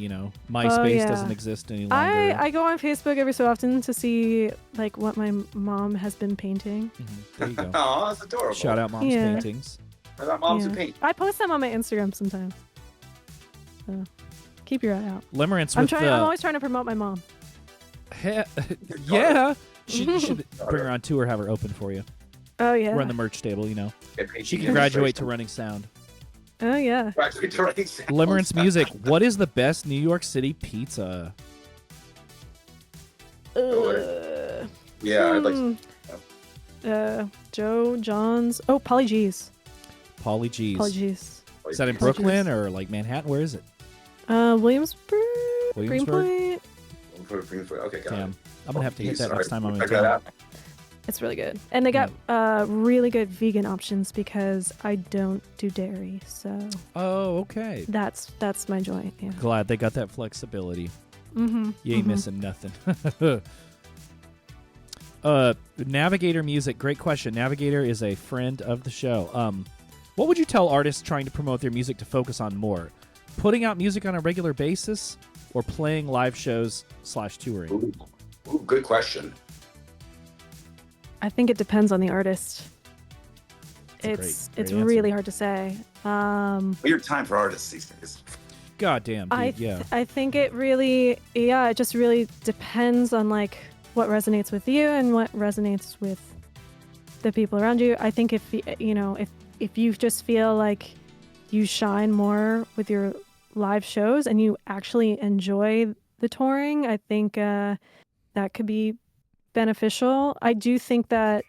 MySpace doesn't exist any longer. I go on Facebook every so often to see like what my mom has been painting. Mm-hmm. There you go. Oh, that's adorable. Shout out mom's paintings. Shout out moms who paint. I post them on my Instagram sometimes. So keep your eye out. Limerence I'm always trying to promote my mom. Yeah. You should bring her on tour, have her open for you. Oh, yeah. Run the merch table, She can graduate to running sound. Oh, yeah. Limerence Music, what is the best New York City pizza? Yeah, I'd like Joe, John's. Oh, Polly G's. Polly G's. Polly G's. Is that in Brooklyn or like Manhattan? Where is it? Williamsburg? Williamsburg? Greenpoint. Okay, got it. Damn. I'm going to have to hit that next time I'm in Check that town. out. It's really good. And they got really good vegan options because I don't do dairy. So Oh, okay. that's my joint. Yeah. Glad they got that flexibility. Mm-hmm. You ain't missing nothing. Navigator Music, great question. Navigator is a friend of the show. What would you tell artists trying to promote their music to focus on more? Putting out music on a regular basis or playing live shows / touring? Ooh, good question. I think it depends on the artist. It's It's really hard to say. Weird time for artists these days. God damn, dude, I think it really, it just really depends on like what resonates with you and what resonates with the people around you. I think if you just feel like you shine more with your live shows and you actually enjoy the touring, I think that could be beneficial. I do think that,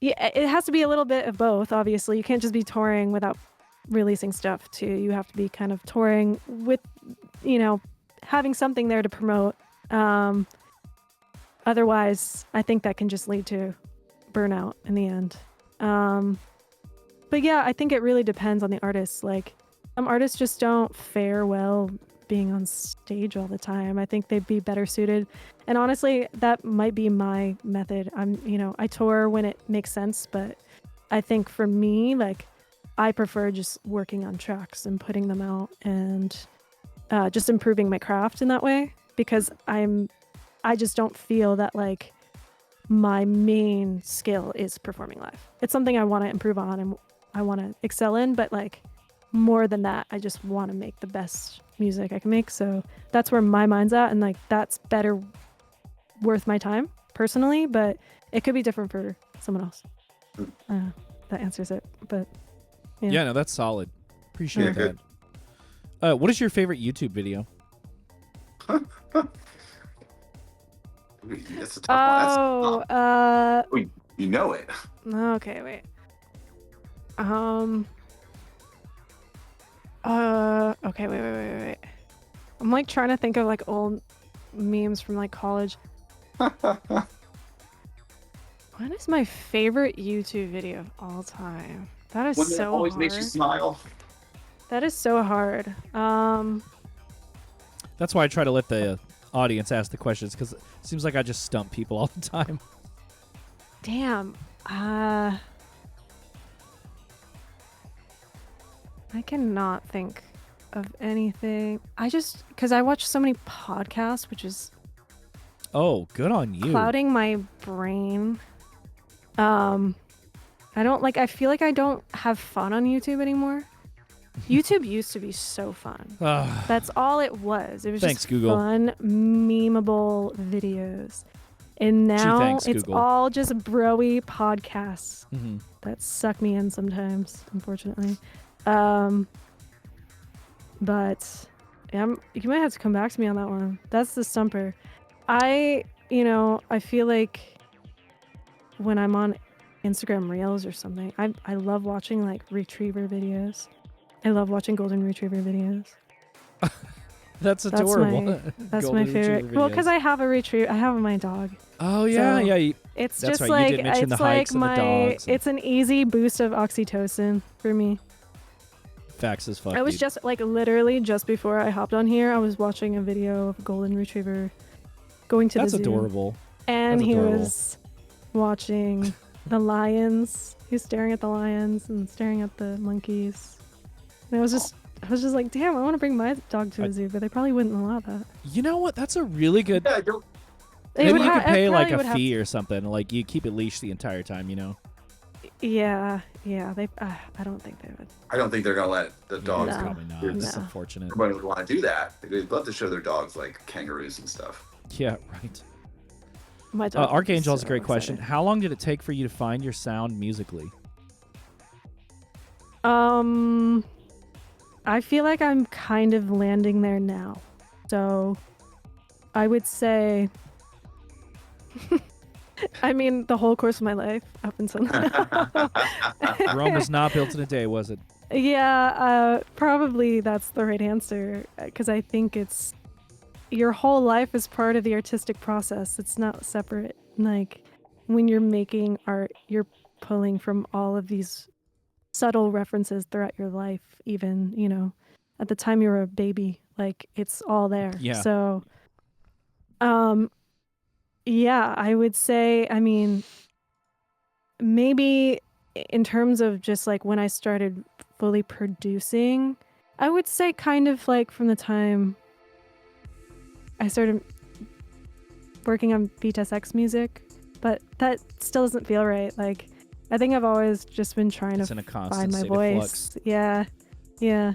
it has to be a little bit of both, obviously. You can't just be touring without releasing stuff too. You have to be kind of touring with, having something there to promote. Otherwise, I think that can just lead to burnout in the end. But yeah, I think it really depends on the artist. Like, some artists just don't fare well being on stage all the time. I think they'd be better suited. And honestly, that might be my method. I tour when it makes sense, but I think for me, like, I prefer just working on tracks and putting them out and just improving my craft in that way, because I just don't feel that like my main skill is performing live. It's something I want to improve on and I want to excel in, but like more than that, I just want to make the best music I can make. So that's where my mind's at, and like that's better worth my time personally, but it could be different for someone else. That answers it, but yeah, no, that's solid. Appreciate that. What is your favorite YouTube video? That's a tough one. You know it. Okay, wait. Okay, wait. I'm like trying to think of like old memes from like college. What is my favorite YouTube video of all time? That is so always hard. makes you smile. That is so hard. That's why I try to let the audience ask the questions, because it seems like I just stump people all the time. Damn. I cannot think of anything. Because I watch so many podcasts, which is good on you. clouding my brain. I feel like I don't have fun on YouTube anymore. YouTube used to be so fun. That's all it was. It was Thanks, just Google. fun, memeable videos. And now it's Google. all just broy podcasts Mm-hmm. that suck me in sometimes, unfortunately. But you might have to come back to me on that one. That's the stumper. I feel like when I'm on Instagram Reels or something, I love watching like retriever videos. I love watching golden retriever videos. That's adorable. That's my favorite. Well, because I have a retriever. I have my dog. Oh yeah, So yeah. It's That's just right, like you did mention it's the hikes like and the dogs and- it's an easy boost of oxytocin for me. Facts as fuck. I was dude. just like literally just before I hopped on here, I was watching a video of a golden retriever going to That's the zoo. adorable. And That's he adorable. was watching the lions. He was staring at the lions and staring at the monkeys. And I was just like, damn, I want to bring my dog to a zoo, but they probably wouldn't allow that. You know what? That's a really good. Yeah, Maybe you could pay like a fee or something. Like you keep it leashed the entire time. Yeah. They. I don't think they would. I don't think they're gonna let the dogs. No. Probably not. No. It's unfortunate. Everybody would want to do that. They'd love to show their dogs like kangaroos and stuff. Yeah, right. My dog. Archangel has a so great question. excited. How long did it take for you to find your sound musically? I feel like I'm kind of landing there now. So I would say I mean the whole course of my life up until now. Rome was not built in a day, was it? Yeah, probably that's the right answer, because I think it's your whole life is part of the artistic process. It's not separate. Like when you're making art, you're pulling from all of these subtle references throughout your life, even, at the time you were a baby, like it's all there. Yeah. So, yeah, I would say, I mean, maybe in terms of just like when I started fully producing, I would say kind of like from the time I started working on Vitesse X music, but that still doesn't feel right. Like, I think I've always just been trying It's to in a find constant my state voice. of flux. Yeah. Yeah.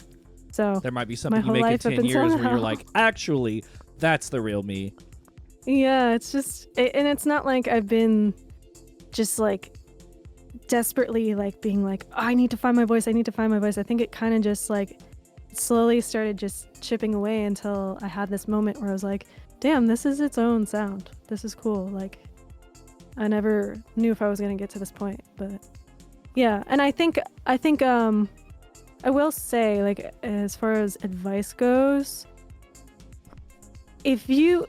So There might be something you whole make in life up 10 years until where you're now. like, actually, that's the real me. yeah, it's just, and it's not like I've been just like desperately like being like, oh, I need to find my voice. I need to find my voice. I think it kind of just like slowly started just chipping away until I had this moment where I was like, damn, this is its own sound. This is cool. Like, I never knew if I was going to get to this point, but yeah. And I think I will say, like, as far as advice goes, if you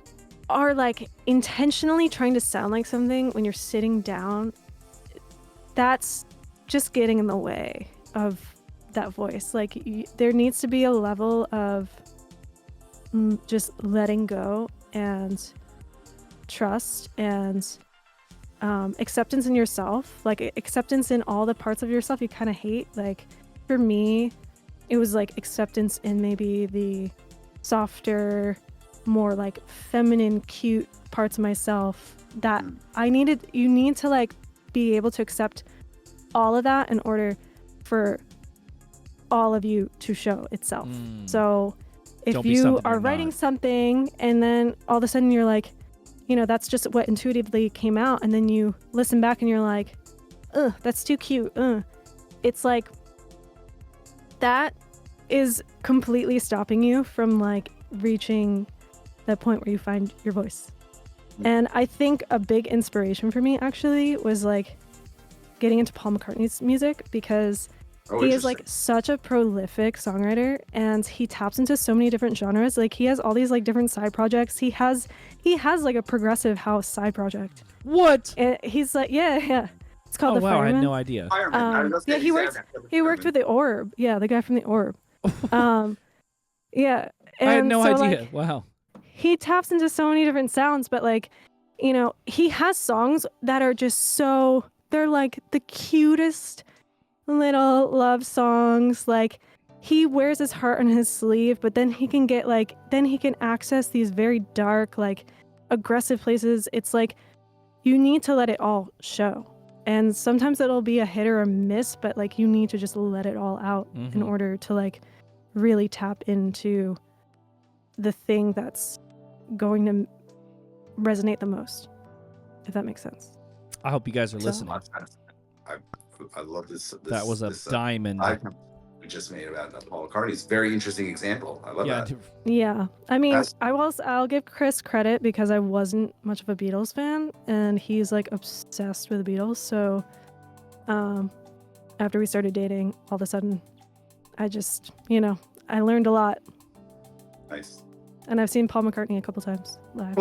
are like intentionally trying to sound like something when you're sitting down, that's just getting in the way of that voice. Like, there needs to be a level of just letting go and trust and acceptance in yourself, like acceptance in all the parts of yourself you kind of hate. Like, for me, it was like acceptance in maybe the softer, more like feminine, cute parts of myself that you need to like be able to accept all of that in order for all of you to show itself. So if you are writing something and then all of a sudden you're like, you know, that's just what intuitively came out, and then you listen back and you're like, ugh, that's too cute. It's like, that is completely stopping you from like reaching that point where you find your voice. And I think a big inspiration for me actually was like getting into Paul McCartney's music, because he is like such a prolific songwriter and he taps into so many different genres. Like, he has all these like different side projects. He has like a progressive house side project. What? And he's like, yeah. It's called The wow, Fireman. I had no idea. Yeah, he worked with the Orb. Yeah, the guy from the Orb. Yeah. And I had no so, idea. like, Wow. he taps into so many different sounds, but like, you know, he has songs that are just so, they're like the cutest little love songs. Like, he wears his heart on his sleeve, but then he can get like, then he can access these very dark, like aggressive places. It's like, you need to let it all show. And sometimes it'll be a hit or a miss, but like, you need to just let it all out in order to like really tap into the thing that's going to resonate the most, if that makes sense. I hope you guys are listening. I love this. That was a diamond. We just made about Paul McCartney's very interesting example. I love that. Yeah, I mean, I'll give Chris credit because I wasn't much of a Beatles fan, and he's like obsessed with the Beatles. So, after we started dating, all of a sudden, I just, you know, I learned a lot. Nice. And I've seen Paul McCartney a couple times live.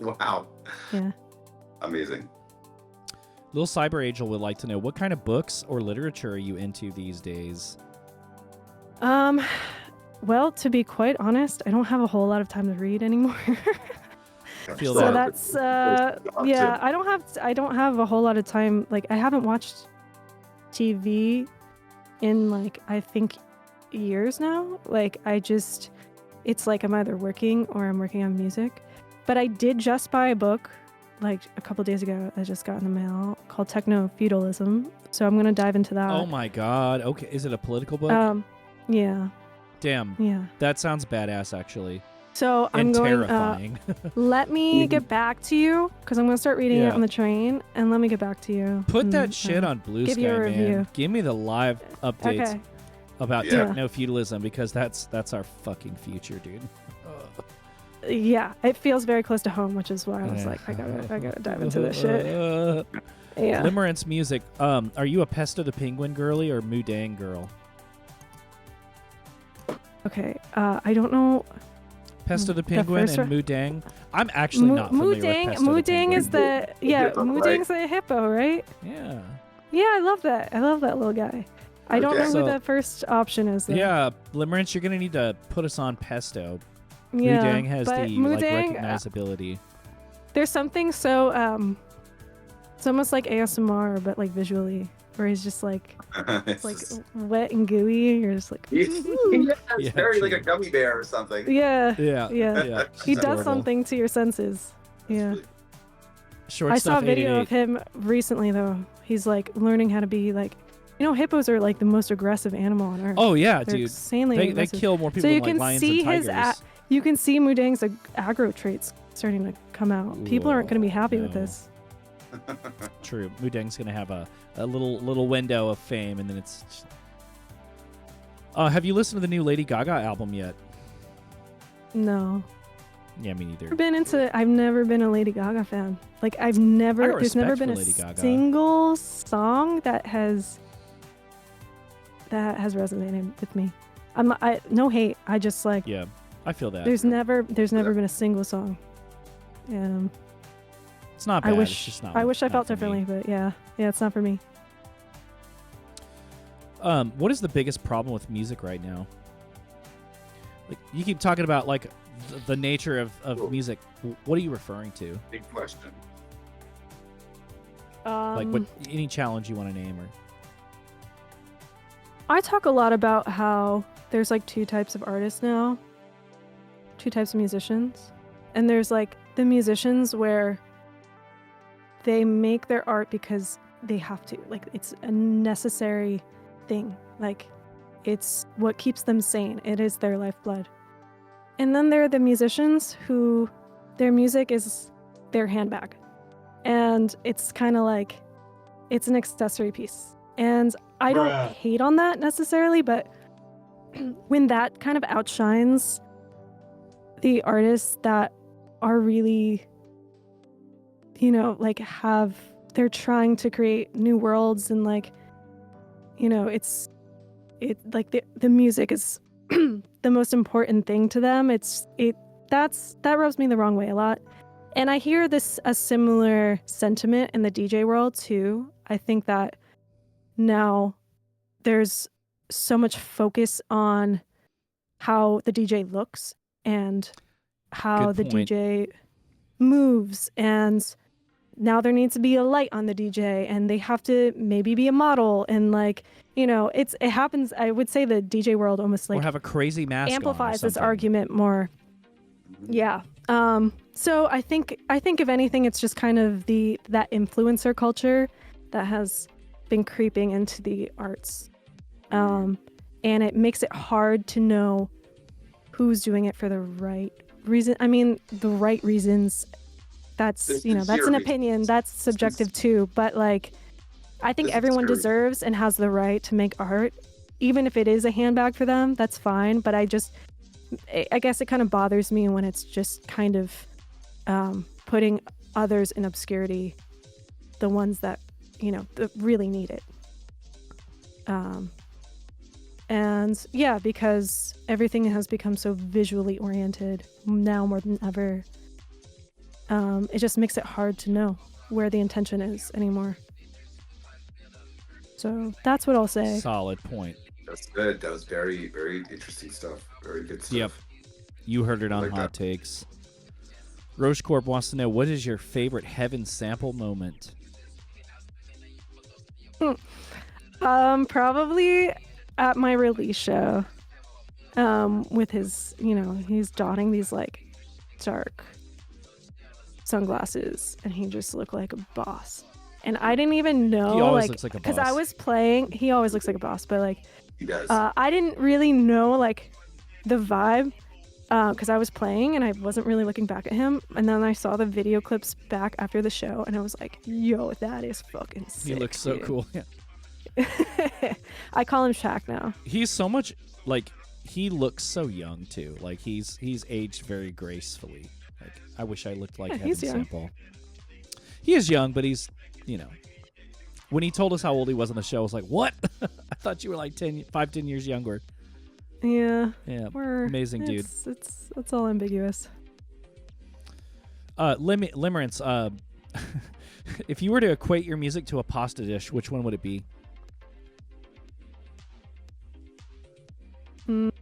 Wow. Yeah. Amazing. Little Cyber Angel would like to know, what kind of books or literature are you into these days? Well, to be quite honest, I don't have a whole lot of time to read anymore. Feel So that. that's yeah, I don't have a whole lot of time. Like, I haven't watched TV in like, I think, years now. Like, it's like I'm either working or I'm working on music. But I did just buy a book like a couple days ago. I just got in the mail, called Techno Feudalism. So I'm gonna dive into that. Oh my god. Okay, is it a political book? Yeah. Damn. Yeah. That sounds badass, actually. So I'm And going. terrifying. Let me get back to you, because I'm gonna start reading it on the train, and let me get back to you. Put that shit on Blue give Sky, you a man. review. Give me the live updates about techno feudalism, because that's our fucking future, dude. Yeah, it feels very close to home, which is why I was like, I gotta dive into this shit. Yeah. Limerence music. Are you a Pesto the Penguin girly or Mudang girl? Okay, I don't know. Pesto the Penguin and Mudang. I'm actually not familiar with Pesto the Penguin. Mudang is the Mudang's the hippo, right? Yeah. Yeah, I love that. I love that little guy. I don't know who the first option is, though. Yeah, Limerence, you're gonna need to put us on Pesto. Yeah, Mudang has the Mudang, recognizability. There's something so it's almost like ASMR, but like visually, where he's just like it's like wet and gooey. You're just like, it's very like a gummy bear or something. Yeah. Yeah. He does something to your senses. Yeah. Short I stuff saw a video 888. of him recently though. He's like learning how to be like hippos are like the most aggressive animal on earth. Oh yeah, They're dude. insanely They aggressive. kill more people So you than like can lions see and his tigers. you can see Mudang's aggro traits starting to come out. People aren't going to be happy with no. this. True. Mudang's gonna have a little window of fame, and then it's. Have you listened to the new Lady Gaga album yet? No. Yeah, me neither. I've never been a Lady Gaga fan. Like I've never. I got There's never respect been for a Lady Gaga. single song that has resonated with me. No hate. I just like. Yeah, I feel that. There's never been a single song. It's not bad. I wish it's just not, I wish I not felt for me. differently, but yeah, it's not for me. What is the biggest problem with music right now? Like you keep talking about like the nature of music. What are you referring to? Big question. Like what? Any challenge you want to name or? I talk a lot about how there's like two types of artists now, two types of musicians, and there's like the musicians where they make their art because they have to, like it's a necessary thing, like it's what keeps them sane, it is their lifeblood. And then there are the musicians who their music is their handbag, and it's kind of like it's an accessory piece. And I don't hate on that necessarily, but when that kind of outshines the artists that are really, like they're trying to create new worlds, and like, it's like the music is the most important thing to them. That rubs me the wrong way a lot. And I hear a similar sentiment in the DJ world too. I think that now there's so much focus on how the DJ looks and how the DJ moves, and now there needs to be a light on the DJ, and they have to maybe be a model, and like it happens. I would say the DJ world almost like or have a crazy mask amplifies on or this something. argument more. Yeah. So I think if anything, it's just kind of that influencer culture that has been creeping into the arts, and it makes it hard to know who's doing it for the right reason. I mean, the right reasons. That's that's an opinion. That's subjective too. But like, I think everyone deserves and has the right to make art, even if it is a handbag for them. That's fine. But I guess it kind of bothers me when it's just kind of putting others in obscurity, the ones that that really need it. And yeah, because everything has become so visually oriented now more than ever, it just makes it hard to know where the intention is anymore. So that's what I'll say. Solid point. That's good. That was very, very interesting stuff. Very good stuff. Yep. You heard it on like Hot that. Takes. Roche Corp wants to know, what is your favorite Heaven sample moment? Probably at my release show, with his, he's donning these like dark sunglasses, and he just looked like a boss. And I didn't even know, He always looks like a boss. because I was playing. He always looks like a boss, but like, He does. I didn't really know like the vibe, because I was playing and I wasn't really looking back at him. And then I saw the video clips back after the show, and I was like, "Yo, that is fucking sick." He looks so dude. cool. Yeah. I call him Shaq now. He's so much like he looks so young too. Like he's aged very gracefully. Like I wish I looked like Yeah, Heaven he's young. sample. He is young, but he's when he told us how old he was on the show, I was like, "What? I thought you were like 10 years younger." Yeah. Yeah, We're, amazing dude. It's all ambiguous. Limerence, if you were to equate your music to a pasta dish, which one would it be? Mhm.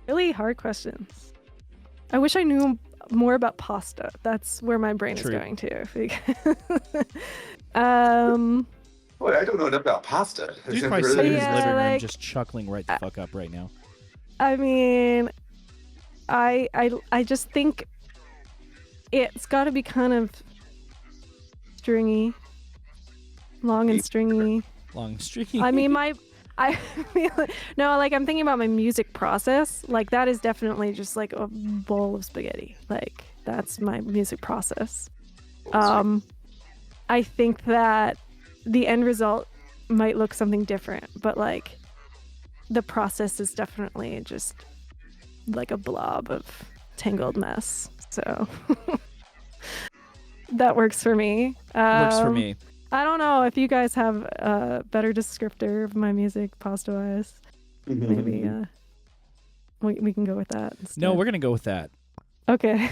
Really hard questions. I wish I knew more about pasta. That's where my brain True. is going to. Boy, I don't know enough about pasta. Dude's probably sitting in his Yeah, living room like- just chuckling right the fuck up right now. I mean, I just think it's got to be kind of stringy, long and stringy. Long stringy. I mean, I no, like I'm thinking about my music process. Like that is definitely just like a bowl of spaghetti. Like that's my music process. I think that the end result might look something different, but like the process is definitely just like a blob of tangled mess. So that works for me. Works for me. I don't know if you guys have a better descriptor of my music pasta-wise. Maybe we can go with that instead. No, we're gonna go with that. Okay.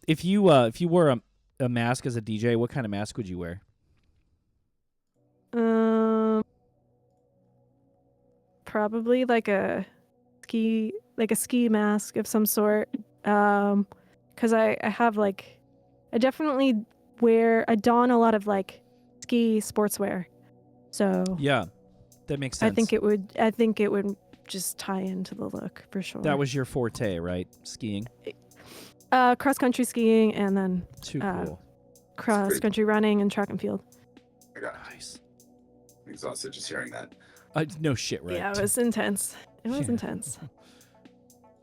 If you wore a mask as a DJ, what kind of mask would you wear? Probably like a ski mask of some sort. 'Cause I have like I definitely don a lot of like ski sportswear. So Yeah, that makes sense. I think it would just tie into the look for sure. That was your forte, right? Skiing. Cross country skiing and then Too cool. cross country running and track and field. Nice. I'm exhausted just hearing that. No shit, right? Yeah, it was intense. It was intense.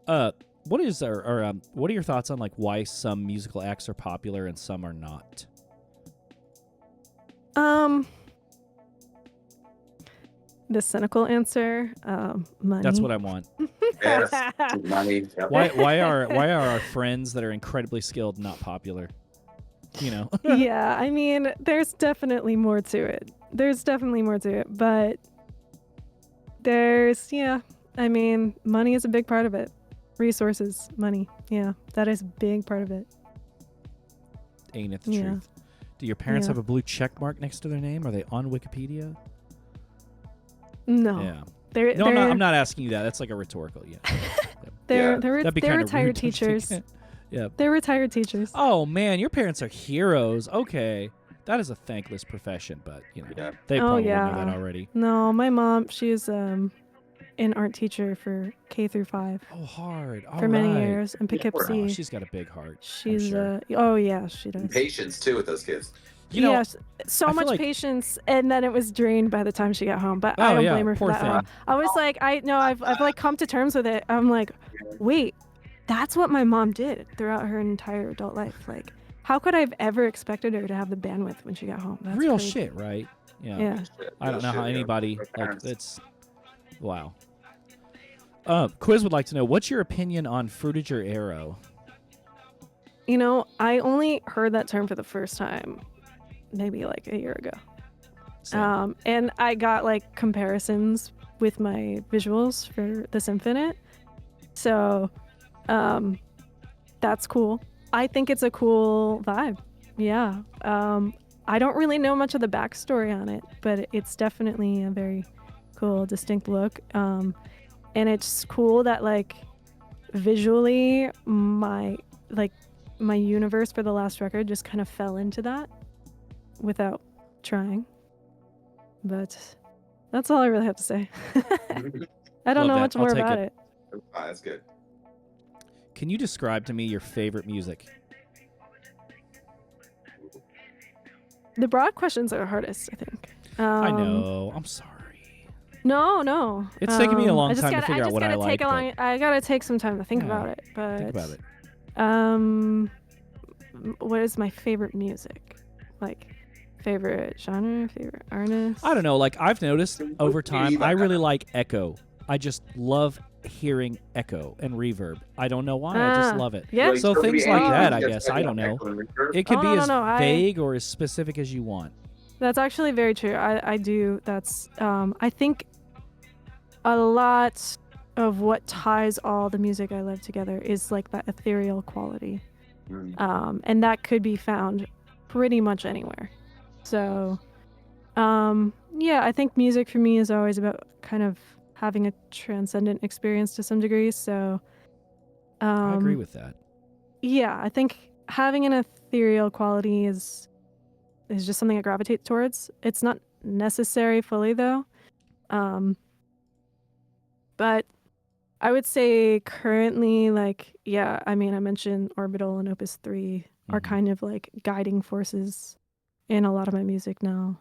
What are your thoughts on like why some musical acts are popular and some are not? The cynical answer, money. That's what I want. Yes, money. Yep. Why are our friends that are incredibly skilled not popular? You know. Yeah, I mean, there's definitely more to it. But I mean, money is a big part of it. Resources, money. Yeah, that is a big part of it. Ain't it the truth? Do your parents have a blue check mark next to their name? Are they on Wikipedia? No. Yeah. I'm not asking you that. That's like a rhetorical. Yeah. They're That'd be kinda retired rude, don't you teachers. think? Yeah. They're retired teachers. Oh man, your parents are heroes. Okay, that is a thankless profession, but you know they probably know that already. No, my mom, she's an art teacher for K through 5. Oh, hard. For many years in Poughkeepsie. Oh, she's got a big heart. She's sure. Oh yeah, she does. And patience too with those kids. You know, yes, so I feel much like- patience, and then it was drained by the time she got home. But I don't blame her for poor that. At all. thing. I was like, I've like come to terms with it. I'm like, wait, that's what my mom did throughout her entire adult life. Like, how could I have ever expected her to have the bandwidth when she got home? That's Real crazy. shit, right? Yeah. I don't know how Real shit, anybody yeah. like it's. Wow. Quiz would like to know what's your opinion on fruitage or arrow? You know, I only heard that term for the first time maybe like a year ago. Same. And I got like comparisons with my visuals for this Infinite. So that's cool. I think it's a cool vibe. Yeah. I don't really know much of the backstory on it, but it's definitely a very cool, distinct look. And it's cool that like visually my universe for the last record just kind of fell into that without trying. But that's all I really have to say. I don't Love know that. much I'll more take about it. it. That's good. Can you describe to me your favorite music? The broad questions are hardest, I think. I know. I'm sorry. No. It's taken me a long I just time to gotta- figure out what I like. but I gotta take some time to think Yeah, about it. But think about it. what is my favorite music? Like favorite genre, favorite artist? I don't know. Like I've noticed over time, I really like echo. I just love hearing echo and reverb. I don't know why. I just love it. Yeah. So Like, things Toby like that, I Anderson guess. gets I don't know. echo and reverb. It could Oh, be no, as no, vague or as specific as you want. That's actually very true. I do. That's I think a lot of what ties all the music I love together is like that ethereal quality. And that could be found pretty much anywhere. So yeah, I think music for me is always about kind of having a transcendent experience to some degree. So I agree with that. yeah, I think having an ethereal quality is just something I gravitate towards. It's not necessary fully though. But I would say currently, like, yeah, I mean, I mentioned Orbital and Opus 3 are Mhm. kind of like guiding forces in a lot of my music now.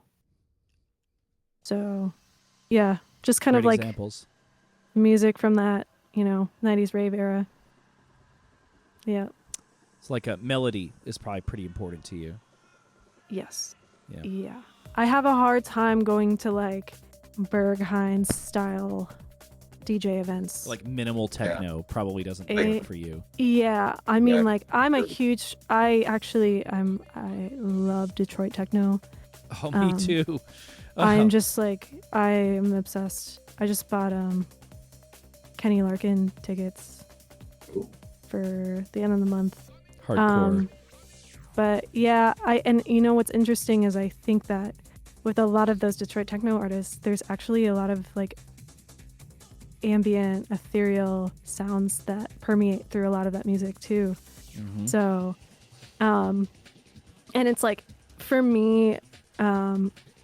So, yeah, just kind Great of like examples. music from that, 90s rave era. Yeah. It's like a melody is probably pretty important to you. Yes. Yeah. Yeah. I have a hard time going to like Berghain style DJ events. Like minimal techno probably doesn't Eh, work for you. Yeah, I mean, Yeah. like I love Detroit techno. Oh, me too. I'm just like, I am obsessed. I just bought Kenny Larkin tickets Ooh. for the end of the month. Hardcore. But yeah, and you know what's interesting is I think that with a lot of those Detroit techno artists, there's actually a lot of like ambient, ethereal sounds that permeate through a lot of that music too. Mhm. So, and it's like, for me,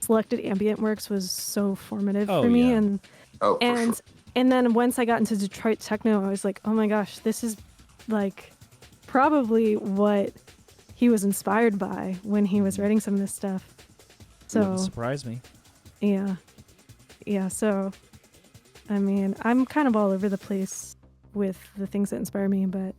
Selected Ambient Works was so formative Oh, for me. yeah. And Oh, for sure. and then once I got into Detroit techno, I was like, oh my gosh, this is like probably what he was inspired by when he was writing some of this stuff. Wouldn't So, surprise me. yeah. Yeah, so, I mean, I'm kind of all over the place with the things that inspire me, but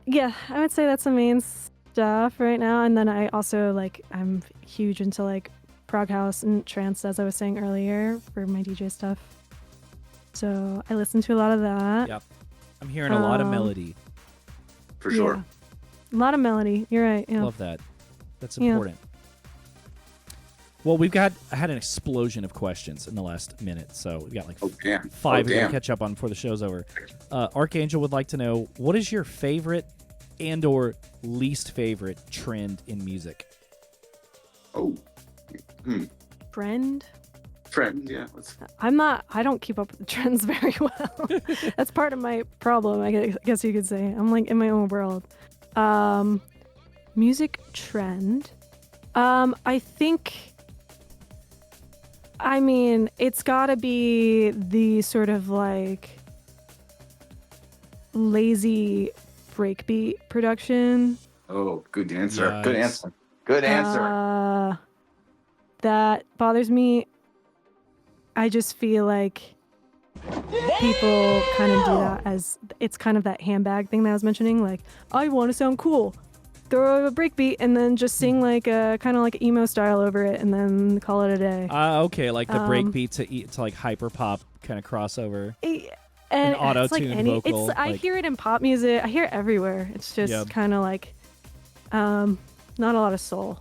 yeah, I would say that's the main stuff right now. And then I also like, I'm huge into like prog house and trance, as I was saying earlier, for my DJ stuff. So I listen to a lot of that. Yep. I'm hearing a lot of melody. For sure. Yeah. A lot of melody. You're right. Yeah. Love that. That's Yeah. important. Well, I had an explosion of questions in the last minute, so we've got like Oh, damn. 5 Oh, we gotta damn. catch up on before the show's over. Archangel would like to know, what is your favorite and or least favorite trend in music? Oh. Friend. Trend, yeah. I don't keep up with the trends very well. That's part of my problem, I guess you could say. I'm like in my own world. Music trend. I mean, it's gotta be the sort of like lazy breakbeat production. Oh, good answer. Good Yikes. answer. Good answer. That bothers me. I just feel like people kind of do that as it's kind of that handbag thing that I was mentioning. Like, I want to sound cool, throw a breakbeat, and then just sing like a kind of like emo style over it, and then call it a day. Okay, like the breakbeat to like hyper pop kind of crossover. And An it's like auto-tuned vocal, I like- hear it in pop music. I hear it everywhere. It's just Yep. kind of like, not a lot of soul.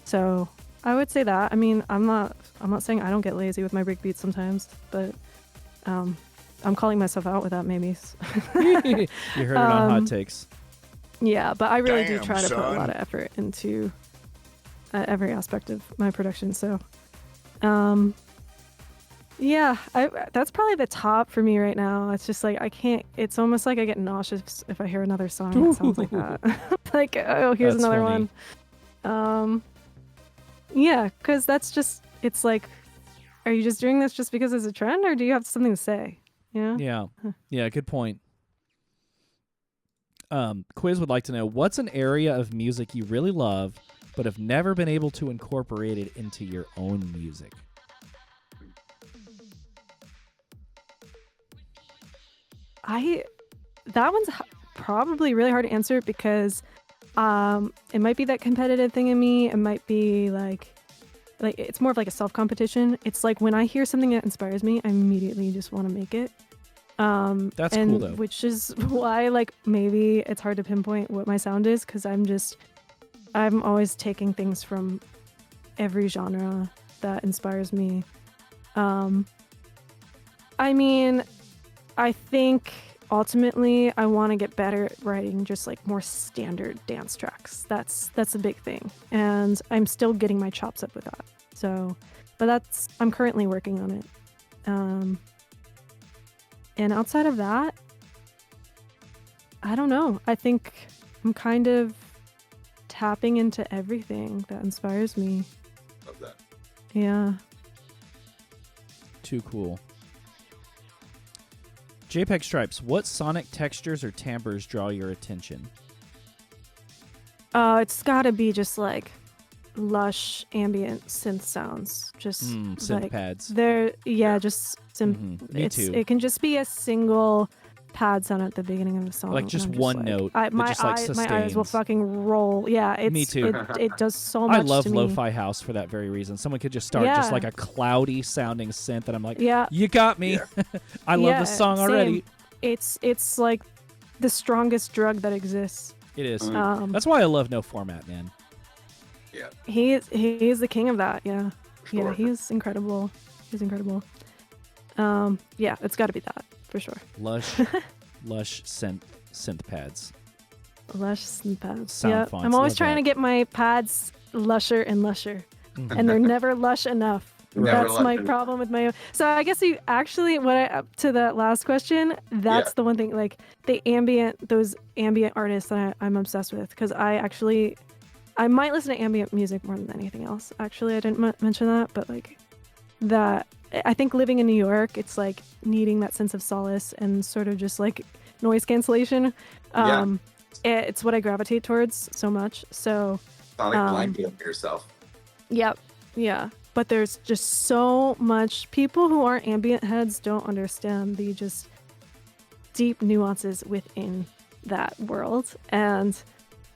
So I would say that. I mean, I'm not saying I don't get lazy with my breakbeats sometimes, but I'm calling myself out with that maybe. You heard it on Hot Takes. Yeah, but I really do Damn, try to put a son. lot of effort into every aspect of my production. So, yeah, that's probably the top for me right now. It's just like I can't. It's almost like I get nauseous if I hear another song that sounds like that. Like, oh, here's That's another funny. one. Yeah, because that's just. It's like, are you just doing this just because it's a trend, or do you have something to say? You know? Yeah, good point. Quiz would like to know, what's an area of music you really love but have never been able to incorporate it into your own music? That one's probably really hard to answer because it might be that competitive thing in me. It might be like it's more of like a self competition. It's like when I hear something that inspires me, I immediately just want to make it. That's and cool though. Which is why like maybe it's hard to pinpoint what my sound is because I'm always taking things from every genre that inspires me. I mean, I think ultimately I want to get better at writing just like more standard dance tracks. That's a big thing, and I'm still getting my chops up with that. So, but I'm currently working on it. And outside of that, I don't know. I think I'm kind of tapping into everything that inspires me. Love that. Yeah. Too cool. JPEG Stripes, what sonic textures or timbres draw your attention? It's gotta be just like lush ambient synth sounds. Just synth like pads. they're just Me too. It can just be a single pad sound at the beginning of the song. Like just and I'm one like, note. my that just, like, eyes will sustains. fucking roll. Yeah, it's Me too. It does so much. I love to me. lo-fi house for that very reason. Someone could just start just Yeah. like a cloudy sounding synth, and I'm like, Yeah. you got me. Yeah. I love Yeah, this song same. already. It's like the strongest drug that exists. It is. Um, That's why I love No Format, man. Yeah. He's the king of that. Yeah. Sure. Yeah, he's incredible. He's incredible. Yeah, it's got to be that for sure. Lush synth pads. Lush and pads. Sound Yeah, fonts, I'm always love trying that. to get my pads lusher and lusher, and they're never lush enough. Never That's lush my enough. problem with my own. So I guess you actually, up to that last question, that's Yeah. the one thing, like those ambient artists that I'm obsessed with, because I might listen to ambient music more than anything else. Actually, I didn't mention that, but like that, I think living in New York, it's like needing that sense of solace and sort of just like noise cancellation. It's what I gravitate towards so much. So Sonic blanket yourself. Yep. Yeah. But there's just so much. People who aren't ambient heads don't understand the just deep nuances within that world. And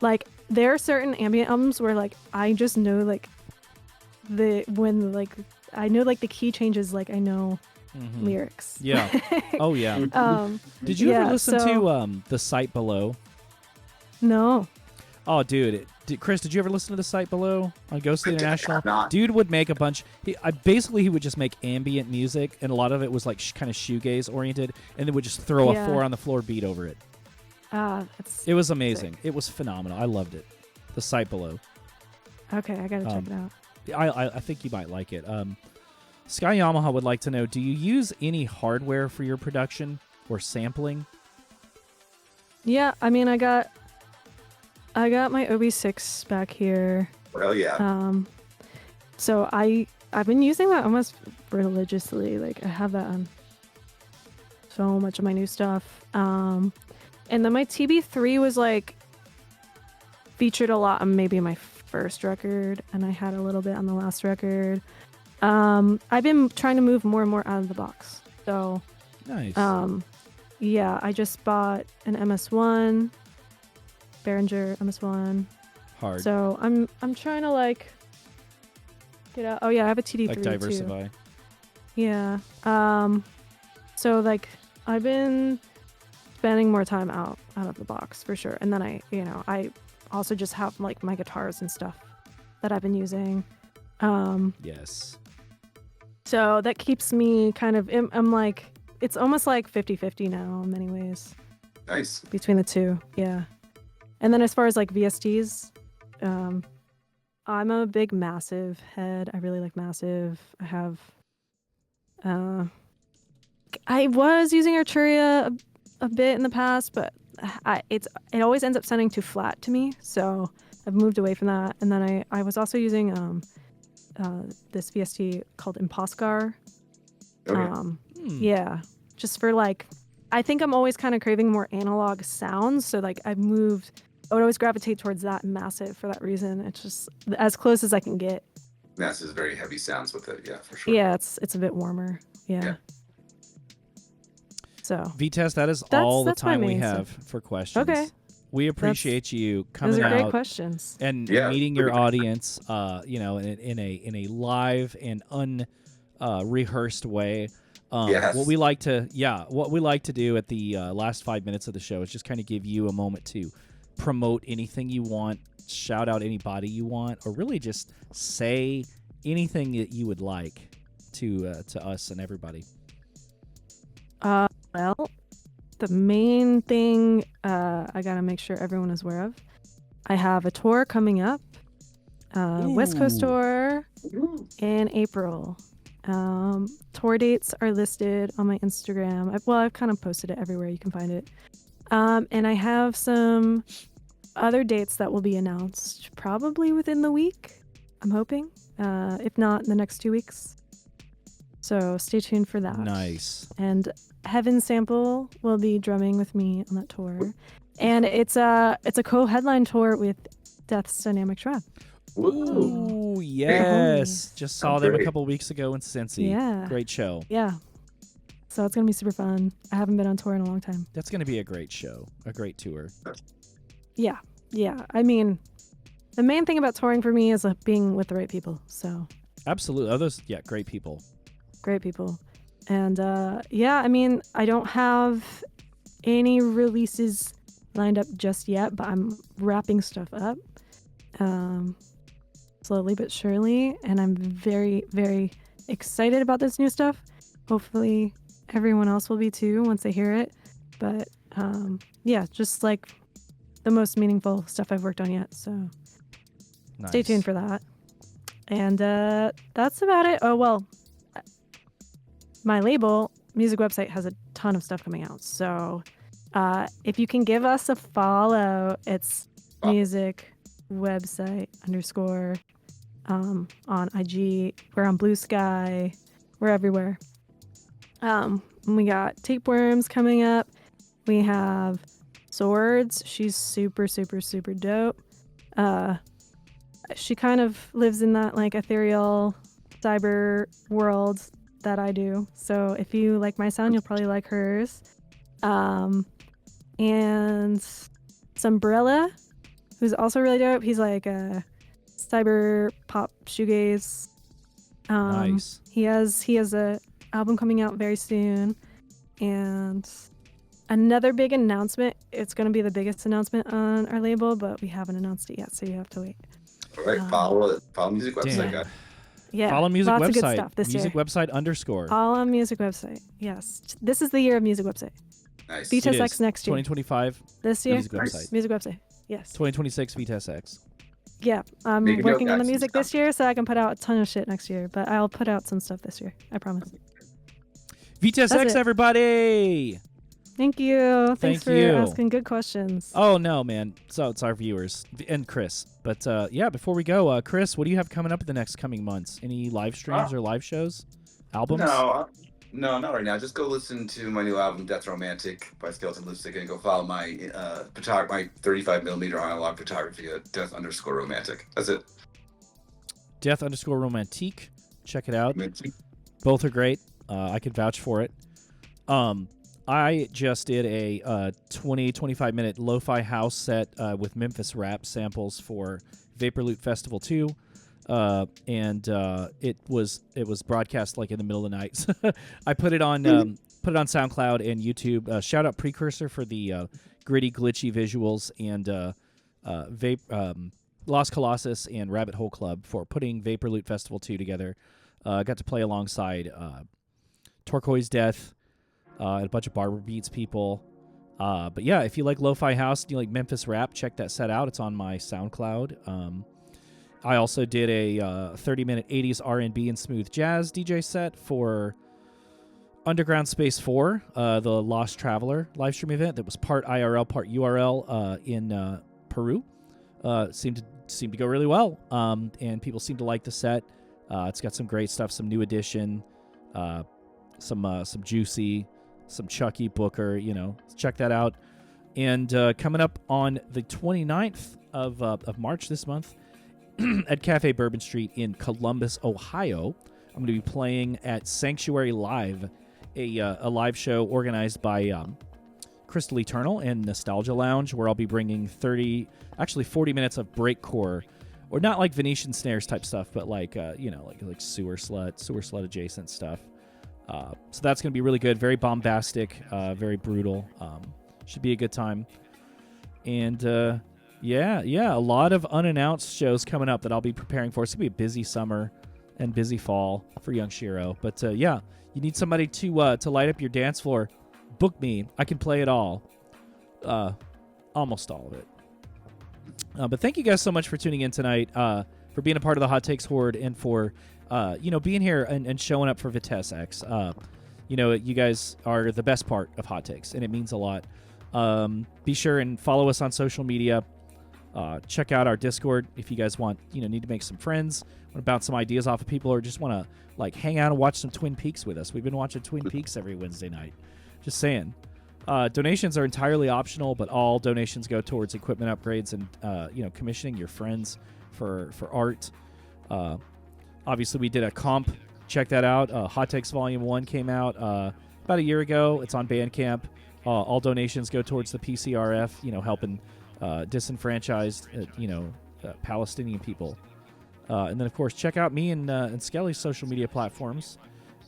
like there are certain ambient albums where like I just know like I know like the key changes, like I know lyrics. Yeah. Oh yeah. Did you ever listen to The Site Below? No. Oh, dude. Chris, did you ever listen to The Site Below on Ghostly International? not. Dude would make a bunch. He would just make ambient music, and a lot of it was like kind of shoegaze oriented, and then would just throw a 4 on the floor beat over it. That's It was amazing. sick. It was phenomenal. I loved it. The Site Below. Okay, I gotta check it out. I think you might like it. Sky Yamaha would like to know: do you use any hardware for your production or sampling? Yeah, I mean I got my OB6 back here. Well, yeah. So I've been using that almost religiously. Like I have that on so much of my new stuff. And then my TB3 was like featured a lot on maybe my first record, and I had a little bit on the last record. I've been trying to move more and more out of the box. So Nice. yeah, I just bought an MS1, Behringer MS1. Hard. So I'm trying to like get out. Oh yeah, I have a TD3 like too. diversify. Yeah. So like I've been spending more time out of the box for sure. And then I also just have like my guitars and stuff that I've been using. Yes. So that keeps me kind of I'm like it's almost like 50-50 now in many ways Nice. between the two. Yeah. And then as far as like VSTs, I'm a big Massive head. I really like Massive. I have I was using Arturia a bit in the past, but it always ends up sounding too flat to me. So I've moved away from that. And then I was also using this VST called Imposcar. Okay. Yeah, just for like, I think I'm always kind of craving more analog sounds. So like I would always gravitate towards that Massive for that reason. It's just as close as I can get. That's just very heavy sounds with it. Yeah, for sure. Yeah, it's a bit warmer. Yeah. So Vitesse, that is all the that's my time we main have stuff. for questions. Okay. We appreciate you those coming are great out questions. and Yeah, meeting your pretty much. audience, in a live and unrehearsed way. Yes. What we like to do at the last 5 minutes of the show is just kind of give you a moment to promote anything you want, shout out anybody you want, or really just say anything that you would like to us and everybody. Well, the main thing I gotta make sure everyone is aware of, I have a tour coming up, West Coast Ooh. tour in April. Tour dates are listed on my Instagram. I've kind of posted it everywhere you can find it. And I have some other dates that will be announced probably within the week, I'm hoping. If not, in the next 2 weeks. So stay tuned for that. Nice. And Heaven Sample will be drumming with me on that tour. And it's a co-headline tour with Death's Dynamic Trap. Woo. Ooh, yes. Just saw them a great. couple weeks ago in Cincy. Yeah. Great show. Yeah. So it's going to be super fun. I haven't been on tour in a long time. That's going to be a great show, a great tour. Yeah. Yeah. I mean, the main thing about touring for me is being with the right people. So Absolutely. Others, yeah, great people. great people. And yeah, I mean, I don't have any releases lined up just yet, but I'm wrapping stuff up slowly but surely. And I'm very, very excited about this new stuff. Hopefully everyone else will be too once they hear it. But yeah, just like the most meaningful stuff I've worked on yet. So Nice. stay tuned for that. And that's about it. Oh, well, my label, music website, has a ton of stuff coming out. So if you can give us a follow, it's music website _ on IG. We're on Blue Sky. We're everywhere. We got Tapeworms coming up. We have Swords. She's super, super, super dope. She kind of lives in that like ethereal cyber world that I do. So if you like my sound, you'll probably like hers. And Umbrella, who's also really dope. He's like a cyber pop shoegaze. Nice. He has a album coming out very soon. And another big announcement. It's going to be the biggest announcement on our label, but we haven't announced it yet, so you have to wait. All right, follow music website, Damn. guys. Yeah, Follow music lots website. of good stuff this music year. website _ All on music website. Yes, this is the year of music website. Nice. Vitesse It X is. next year. 2025 This year, music website. music website. Yes. 2026 Vitesse X. Yeah, I'm Make a note, working on the guys. music this year, so I can put out a ton of shit next year. But I'll put out some stuff this year. I promise. Vitesse That's X, it. everybody. Thank you. Thank Thanks for you. asking good questions. Oh no, man. So it's our viewers and Chris. But yeah, before we go, Chris, what do you have coming up in the next coming months? Any live streams or live shows? Albums? No, not right now. Just go listen to my new album, Death Romantic by Skeleton Lipstick, and go follow my my 35mm analog photography at Death_Romantic. That's it. Death_Romantique. Check it out. Both are great. I can vouch for it. I just did a 20-25 minute lo-fi house set with Memphis rap samples for Vapor Loot Festival 2. And it was broadcast like in the middle of the night. I put it on SoundCloud and YouTube. Shout out Precursor for the gritty, glitchy visuals, and Los Colossus and Rabbit Hole Club for putting Vapor Loot Festival 2 together. Got to play alongside Turquoise Death and a bunch of Barber Beats people. But yeah, if you like lo-fi house and you like Memphis rap, check that set out. It's on my SoundCloud. I also did a 30-minute 80s R&B and smooth jazz DJ set for Underground Space 4, the Lost Traveler livestream event that was part IRL, part URL in Peru. Seemed to go really well, and people seem to like the set. It's got some great stuff, some New Edition, some Juicy, some Chucky Booker. Check that out. And coming up on the 29th of March this month, at Cafe Bourbon Street in Columbus, Ohio, I'm going to be playing at Sanctuary Live, a live show organized by Crystal Eternal and Nostalgia Lounge, where I'll be bringing 40 minutes of breakcore, or not like Venetian snares type stuff, but like sewer slut adjacent stuff. So that's going to be really good, very bombastic, very brutal. Should be a good time. And yeah, a lot of unannounced shows coming up that I'll be preparing for. It's going to be a busy summer and busy fall for young Shiro. But yeah, you need somebody to light up your dance floor. Book me. I can play it all. Almost all of it. But thank you guys so much for tuning in tonight, for being a part of the Hot Takes Horde, and for being here and showing up for Vitesse X. You guys are the best part of Hot Takes, and it means a lot. Be sure and follow us on social media. Check out our Discord if you guys need to make some friends, want to bounce some ideas off of people, or just want to hang out and watch some Twin Peaks with us. We've been watching Twin Peaks every Wednesday night. Just saying. Donations are entirely optional, but all donations go towards equipment upgrades and commissioning your friends for art. Obviously, we did a comp. Check that out. Hot Takes Volume 1 came out about a year ago. It's on Bandcamp. All donations go towards the PCRF, helping disenfranchised, Palestinian people. And then, of course, check out me and Skelly's social media platforms.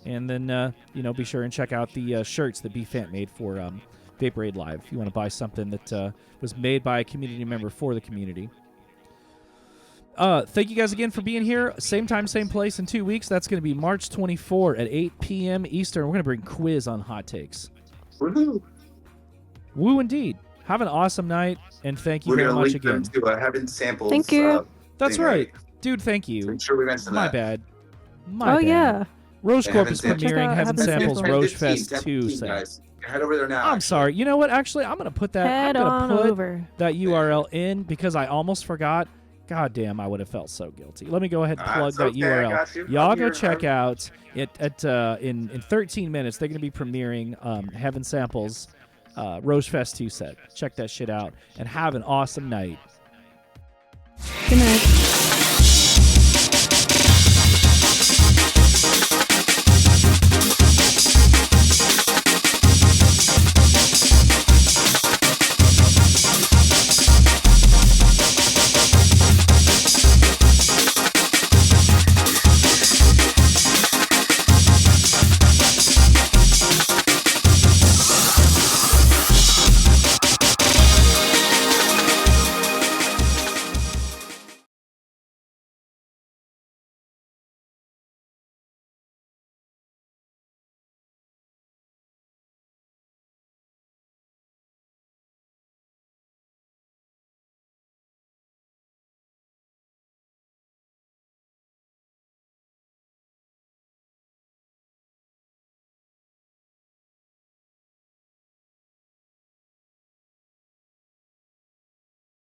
And then, be sure and check out the shirts that BFant made for Vaporade Live if you want to buy something that was made by a community member for the community. Thank you guys again for being here. Same time, same place in 2 weeks. That's going to be March 24 at 8 p.m. Eastern. We're going to bring quiz on Hot Takes. Woohoo! Woo indeed. Have an awesome night, and thank you very much again. We're going to link them to Heaven Samples. Thank you. That's right. Dude, thank you. I'm sure we mentioned My that. bad. Oh, yeah. Rose Yeah, Corp Heaven is Samples. premiering Check out Heaven Heaven Samples Samples. Roche Fest 2 17, set. guys. Head over there now. I'm sorry. You know what? Actually, I'm going to put that. Head I'm on going to put over. that URL in because I almost forgot. God damn, I would have felt so guilty. Let me go ahead and plug It's that okay, I URL. got you. Y'all I'm go here. check out it in 13 minutes. They're going to be premiering Heaven Samples Roche Fest 2 set. Check that shit out and have an awesome night. Good night.